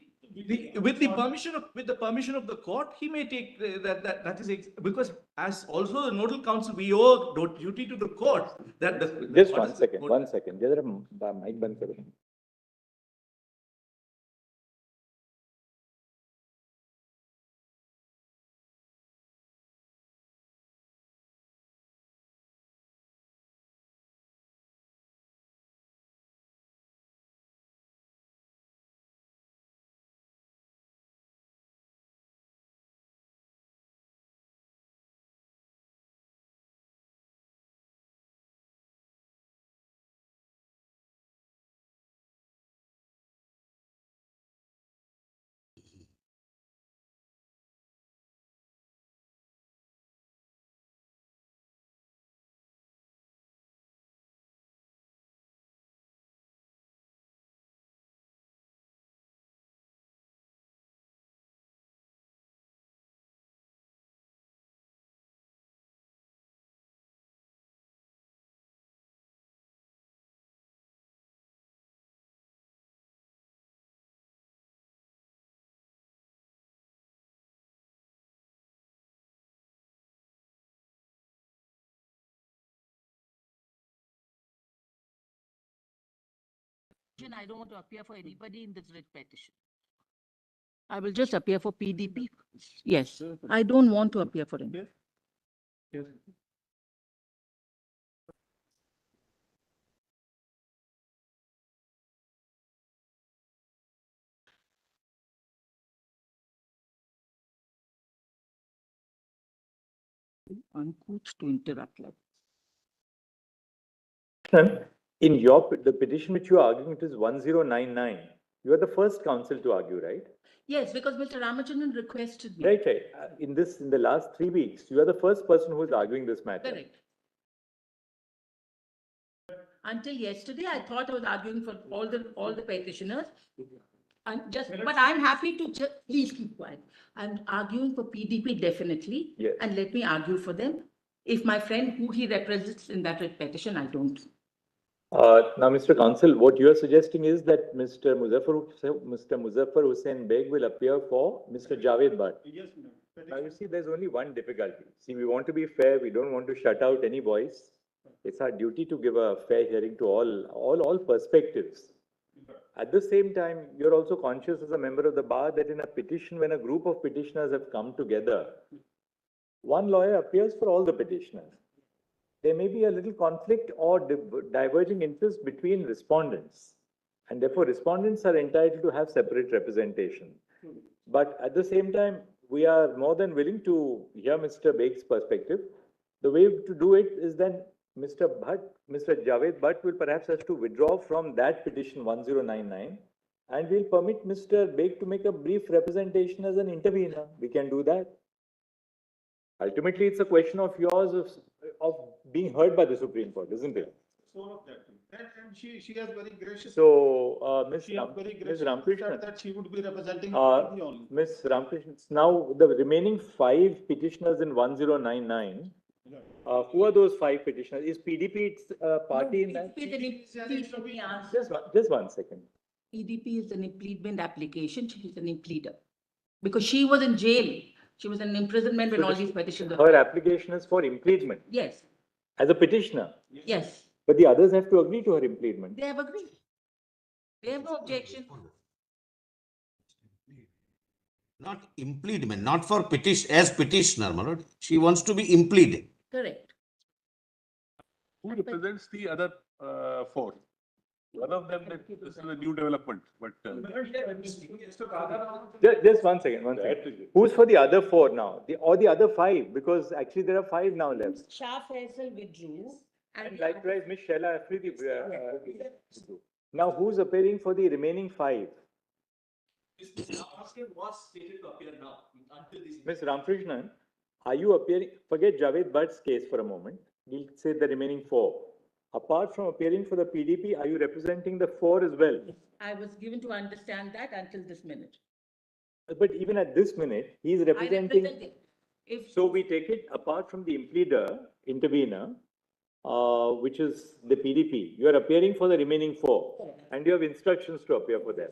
with the permission of the court, he may take that is because as also the nodal counsel, we owe duty to the court that the
Just 1 second, 1 second. Jadara, mic ban karo.
I don't want to appear for anybody in this writ petition. I will just appear for PDP. Yes, I don't want to appear for him. Uncouth to interrupt like.
In the petition which you are arguing, it is 1099. You are the first counsel to argue, right?
Yes, because Mr. Ramachandran requested me.
Right. In the last 3 weeks, you are the first person who is arguing this matter.
Correct. Until yesterday, I thought I was arguing for all the petitioners. But I'm happy to please keep quiet. I'm arguing for PDP definitely.
Yes.
And let me argue for them. If my friend who he represents in that petition, I don't.
Now, Mr. Counsel, what you are suggesting is that Mr. Muzaffar Hussain Beg will appear for Mr. Javed Butt.
Yes,
Now, you see, there's only one difficulty. See, we want to be fair. We don't want to shut out any voice. It's our duty to give a fair hearing to all perspectives. At the same time, you're also conscious as a member of the bar that in a petition, when a group of petitioners have come together, one lawyer appears for all the petitioners. There may be a little conflict or diverging interest between respondents, and therefore respondents are entitled to have separate representation. But at the same time, we are more than willing to hear Mr. Beg's perspective. The way to do it is then Mr. Javed Butt will perhaps have to withdraw from that petition 1099, and we'll permit Mr. Beg to make a brief representation as an intervener. We can do that. Ultimately, it's a question of yours of being heard by the Supreme Court, isn't it?
So that. And she has very gracious.
So, Ms.
Ramkrishnan, that she would be representing the only.
Ms. Ramkrishnan, now the remaining 5 petitioners in 1099, who are those 5 petitioners? Is PDP party in that? Just 1 second.
PDP is an impleadment application. She is an impleader. Because she was in jail. She was in imprisonment when all these petitions were.
Her application is for impleadment.
Yes.
As a petitioner.
Yes.
But the others have to agree to her impleadment.
They have agreed. They have no objection.
Not impleadment, not for petition, as petitioner, my lord. She wants to be impleaded.
Correct.
Who represents the other four? One of them, this is a new development, but.
Just one second, one second. Who's for the other four now? Or the other five? Because actually there are five now left.
Shah Faisal withdrew.
And likewise, Ms. Shaila Afridi withdrew. Now who's appearing for the remaining five?
Was stated to appear now until this.
Ms. Ramkrishnan, are you appearing, forget Javed Bhatt's case for a moment. We'll say the remaining four. Apart from appearing for the PDP, are you representing the four as well?
I was given to understand that until this minute.
But even at this minute, he is
I
representing.
represent it. If
So we take it apart from the impleader, intervener, which is the PDP, you are appearing for the remaining four. And you have instructions to appear for them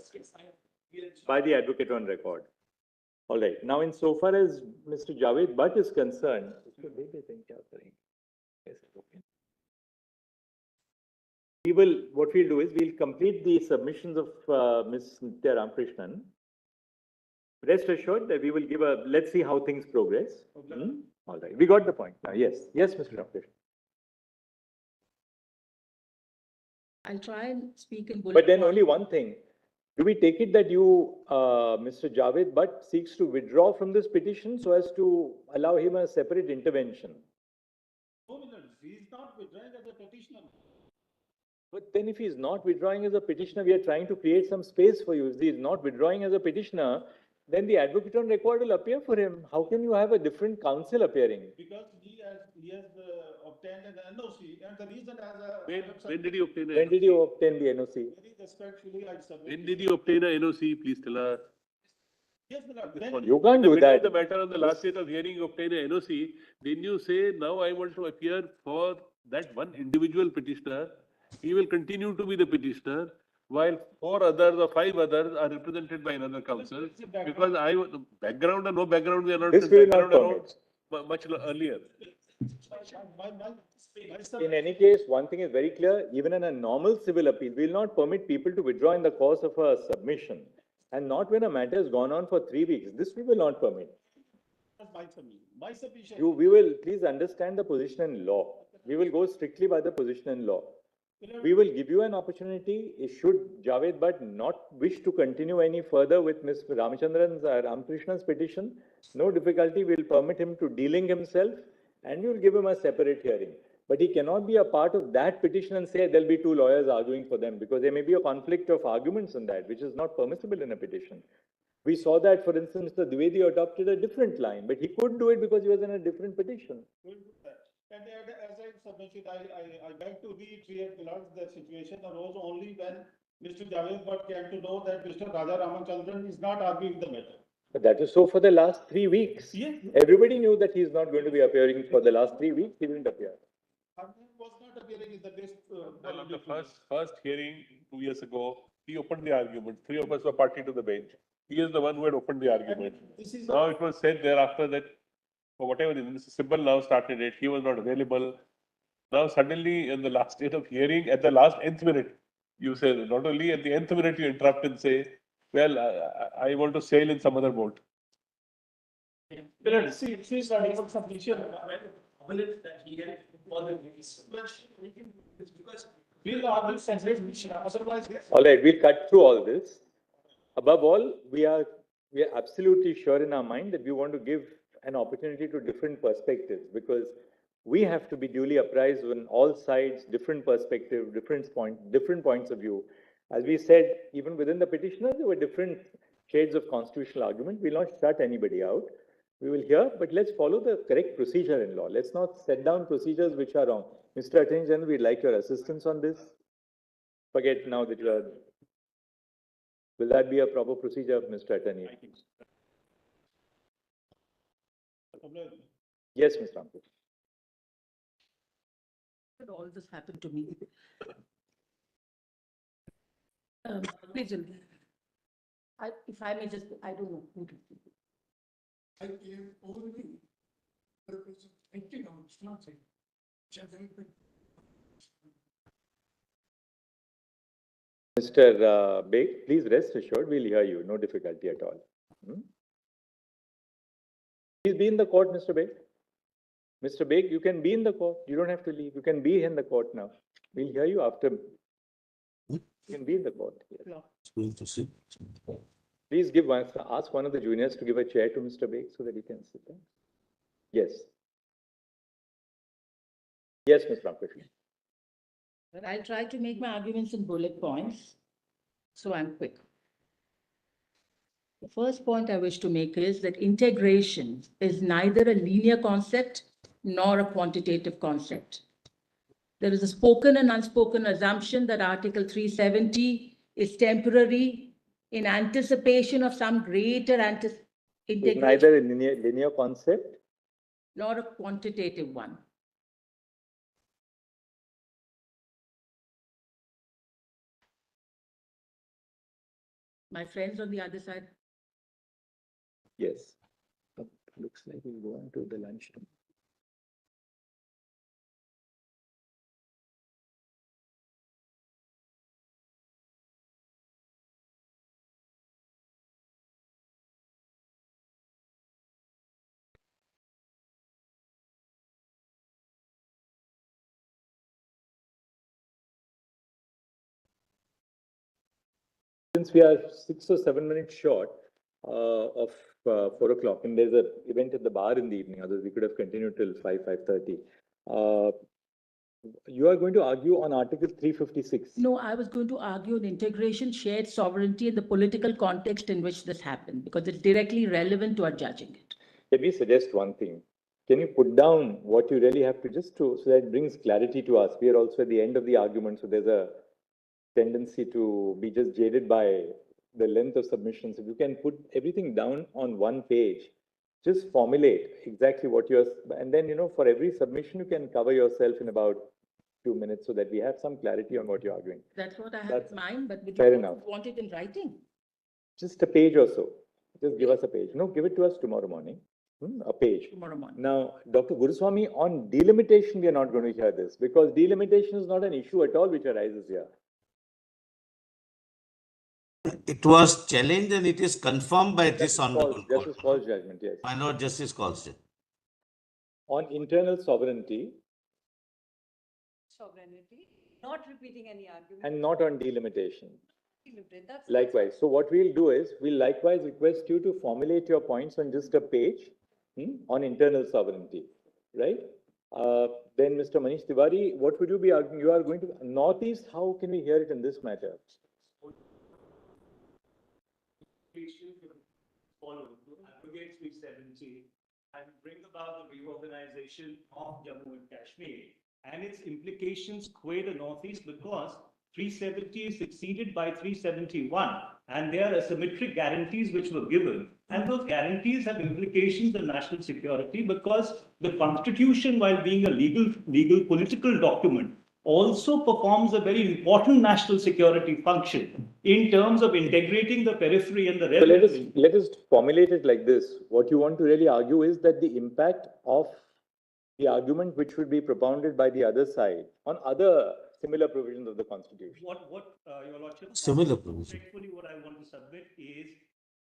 by the advocate on record. All right. Now, insofar as Mr. Javed Bhatt is concerned, what we'll do is we'll complete the submissions of Ms. Nitya Ramkrishnan. Rest assured that we will give let's see how things progress. All right. We got the point now. Yes. Yes, Mr. Ramkrishnan.
I'll try and speak in bullet
But then
points.
only one thing. Do we take it that you, Mr. Javed Bhatt, seeks to withdraw from this petition so as to allow him a separate intervention?
No, he is not withdrawing as a petitioner.
But then if he is not withdrawing as a petitioner, we are trying to create some space for you. If he is not withdrawing as a petitioner, then the advocate on record will appear for him. How can you have a different counsel appearing?
Because he has obtained an NOC, and the reason as a.
When did he obtain
When did you obtain the NOC?
Very respectfully, I submit.
When did you obtain a NOC? Please tell us.
Yes, my lord. Then
You can't do that.
The matter on the last date of hearing, you obtain a NOC. Then you say, now I want to appear for that one individual petitioner. He will continue to be the petitioner, while four others or five others are represented by another counsel. Because background or no background, we are not.
This will not permit.
Much earlier.
In any case, one thing is very clear, even in a normal civil appeal, we will not permit people to withdraw in the course of a submission. And not when a matter has gone on for 3 weeks. This we will not permit.
my submission.
We will, please understand the position in law. We will go strictly by the position in law. We will give you an opportunity, should Javed Bhatt not wish to continue any further with Ms. Ramkrishnan's petition, no difficulty, we will permit him to de-link himself and we will give him a separate hearing. But he cannot be a part of that petition and say there'll be two lawyers arguing for them, because there may be a conflict of arguments in that, which is not permissible in a petition. We saw that, for instance, Mr. Dwivedi adopted a different line, but he couldn't do it because he was in a different petition.
And as I submitted, I beg to reiterate, Lord, the situation arose only when Mr. Javed Bhatt came to know that Mr. Raja Ramachandran is not arguing the matter.
But that was so for the last 3 weeks.
Yes.
Everybody knew that he's not going to be appearing for the last 3 weeks. He didn't appear.
Was not appearing in the list.
Well, on the first hearing 2 years ago, he opened the argument. 3 of us were party to the bench. He is the one who had opened the argument. Now it was said thereafter that for whatever reason, Mr. Sibbal now started it. He was not available. Now suddenly in the last state of hearing, at the last nth minute, you say, not only at the nth minute you interrupt and say, well, I want to sail in some other boat.
All right, we'll cut through all this. Above all, we are absolutely sure in our mind that we want to give an opportunity to different perspectives, because we have to be duly apprised on all sides, different perspectives, different points of view. As we said, even within the petitioners, there were different shades of constitutional argument. We'll not shut anybody out. We will hear, but let's follow the correct procedure in law. Let's not set down procedures which are wrong. Mr. Attorney General, we'd like your assistance on this. Forget now that you are. Will that be a proper procedure, Mr. Attorney?
I think so.
Yes, Mr. Ramkut.
all this happened to me. Please, if I may just, I don't know who to.
I gave only purpose of thinking of nothing.
Mr. Beg, please rest assured, we'll hear you, no difficulty at all. Please be in the court, Mr. Beg. Mr. Beg, you can be in the court. You don't have to leave. You can be in the court now. We'll hear you after. You can be in the court. Yes.
Going to sit.
Please ask one of the juniors to give a chair to Mr. Beg so that he can sit there. Yes. Yes, Ms. Ramkrishnan.
I'll try to make my arguments in bullet points, so I'm quick. The first point I wish to make is that integration is neither a linear concept nor a quantitative concept. There is a spoken and unspoken assumption that Article 370 is temporary in anticipation of some greater
It's
integration,
neither a linear concept.
nor a quantitative one. My friends on the other side.
Yes. Looks like we'll go on to the lunch. Since we are 6 or 7 minutes short of 4 o'clock, and there's an event at the bar in the evening, otherwise we could have continued till 5:30. You are going to argue on Article 356.
No, I was going to argue on integration, shared sovereignty, and the political context in which this happened, because it's directly relevant to our judging it.
Let me suggest one thing. Can you put down what you really have to so that it brings clarity to us? We are also at the end of the argument, so there's a tendency to be just jaded by the length of submissions. If you can put everything down on one page, just formulate exactly what you're, and then, for every submission, you can cover yourself in about 2 minutes so that we have some clarity on what you're arguing.
That's what I have in mind, but would
fair
you
enough.
want it in writing?
Just a page or so. Just give us a page. No, give it to us tomorrow morning. A page.
Tomorrow morning.
Now, Dr. Guruswamy, on delimitation, we are not going to hear this because delimitation is not an issue at all which arises here.
It was challenged and it is confirmed by this honorable court.
Justice Paul's judgment, yes.
I know Justice Colston.
On internal sovereignty.
Sovereignty, not repeating any argument.
And not on delimitation.
That's
Likewise. So what we'll do is, we'll likewise request you to formulate your points on just a page on internal sovereignty, right? Then Mr. Manish Tiwari, what would you be arguing? You are going to Northeast, how can we hear it in this matter?
Follow to abrogate 370 and bring about the reorganization of Jammu and Kashmir and its implications qua the Northeast, because 370 is succeeded by 371 and there are asymmetric guarantees which were given, and those guarantees have implications on national security because the Constitution, while being a legal political document, also performs a very important national security function in terms of integrating the periphery and the revenue.
So let us formulate it like this. What you want to really argue is that the impact of the argument which would be propounded by the other side on other similar provisions of the Constitution.
What Your Lordship,
similar provision.
respectfully, what I want to submit is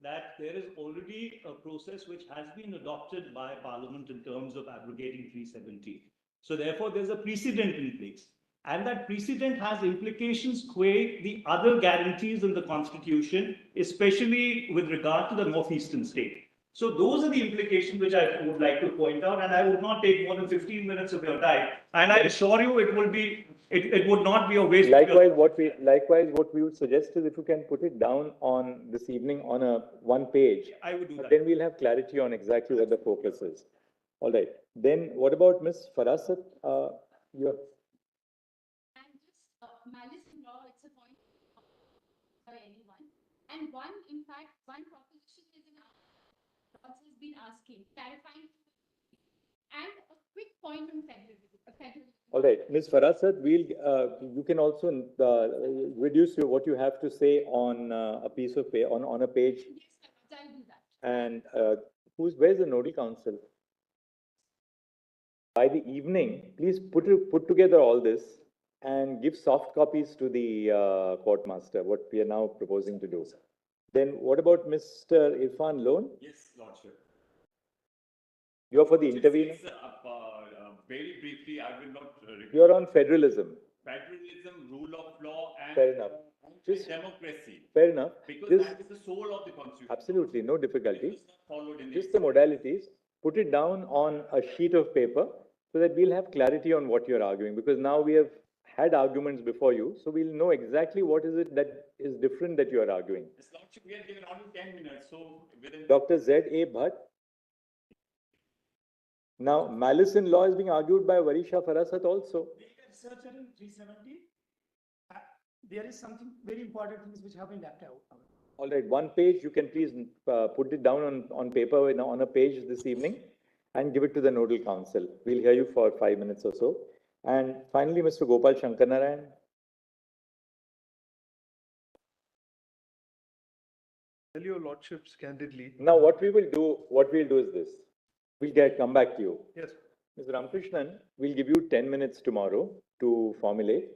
that there is already a process which has been adopted by Parliament in terms of abrogating 370. So therefore, there's a precedent in place. And that precedent has implications qua the other guarantees in the Constitution, especially with regard to the northeastern state. So those are the implications which I would like to point out, and I would not take more than 15 minutes of your time. And I assure you, it would not be a waste.
Likewise, what we would suggest is if you can put it down on this evening on a one page.
I would do that.
Then we'll have clarity on exactly what the focus is. All right. Then what about Ms. Farasat?
Malice in law, it's a point for anyone. And in fact, one proposition is in our has been asking, clarifying, and a quick point on federalism.
All right, Ms. Farasat, you can also reduce what you have to say on a piece of paper, on a page.
Yes, I'll do that.
And where's the nodal council? By the evening, please put together all this and give soft copies to the court master, what we are now proposing to do. Then what about Mr. Irfan Lone?
Yes, Lordship.
You're for the intervener?
Very briefly, I will not.
You're on federalism.
Federalism, rule of law, and
Fair enough. Just
democracy.
fair enough.
Because
Just,
that is the soul of the constitution.
absolutely, no difficulty.
It was not followed in
Just the modalities. Put it down on a sheet of paper so that we'll have clarity on what you're arguing. Because now we have had arguments before you, so we'll know exactly what is it that is different that you are arguing.
His Lordship, we are given only 10 minutes, so within.
Dr. Z.A. Bhatt. Now, malice in law is being argued by Varisha Farasat also.
Researcher in 370. There is something very important things which have been left out.
All right, one page, you can please put it down on paper on a page this evening and give it to the nodal council. We'll hear you for 5 minutes or so. And finally, Mr. Gopal Shankarnarayan.
Tell your lordships candidly.
Now, what we'll do is this. We'll come back to you.
Yes.
Mr. Ramakrishnan, we'll give you 10 minutes tomorrow to formulate.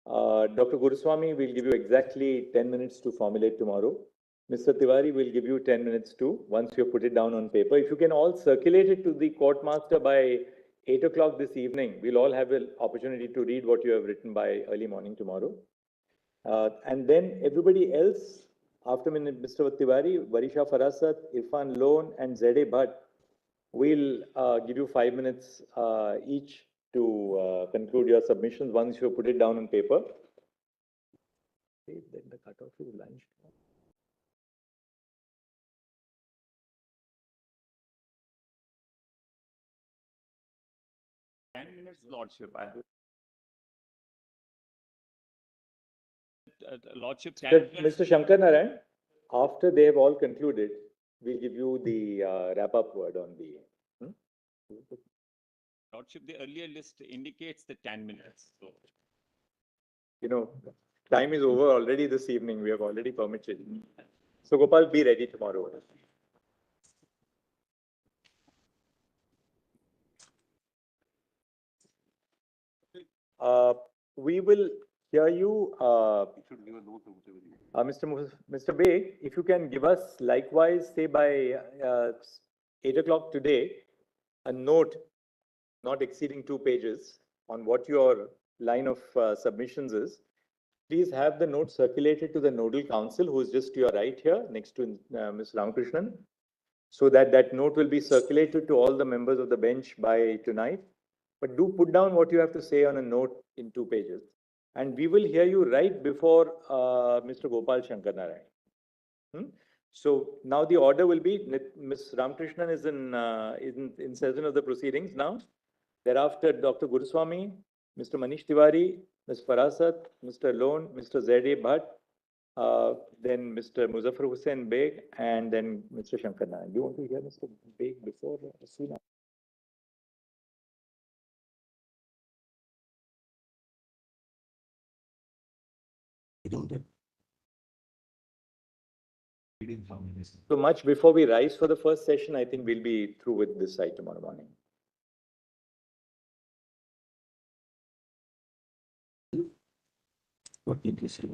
Dr. Guruswamy will give you exactly 10 minutes to formulate tomorrow. Mr. Tiwari will give you 10 minutes too, once you put it down on paper. If you can all circulate it to the court master by 8 o'clock this evening, we'll all have an opportunity to read what you have written by early morning tomorrow. And then everybody else, after Mr. Tiwari, Varisha Farasat, Irfan Lone, and Z.A. Bhatt, we'll give you 5 minutes each to conclude your submissions once you put it down on paper. Then the cutoff is lunch.
Lordship.
Lordship. Mr. Shankarnarayan, after they have all concluded, we'll give you the wrap-up word on the.
Lordship, the earlier list indicates the 10 minutes. So.
You know, time is over already this evening. We have already permitted. So Gopal, be ready tomorrow. We will hear you, Mr. Beg, if you can give us likewise, say by 8 o'clock today, a note not exceeding 2 pages on what your line of submissions is. Please have the note circulated to the nodal council, who is just to your right here, next to Ms. Ramakrishnan, so that that note will be circulated to all the members of the bench by tonight. But do put down what you have to say on a note in 2 pages. And we will hear you right before Mr. Gopal Shankarnarayan. So now the order will be, Ms. Ramakrishnan is in session of the proceedings now. Thereafter, Dr. Guruswamy, Mr. Manish Tiwari, Ms. Farasat, Mr. Lone, Mr. Z.A. Bhatt, then Mr. Muzaffar Hussain Beg, and then Mr. Shankarnarayan. Do you want to hear Mr. Beg before Asina? So much before we rise for the first session, I think we'll be through with this side tomorrow morning.
What did you say?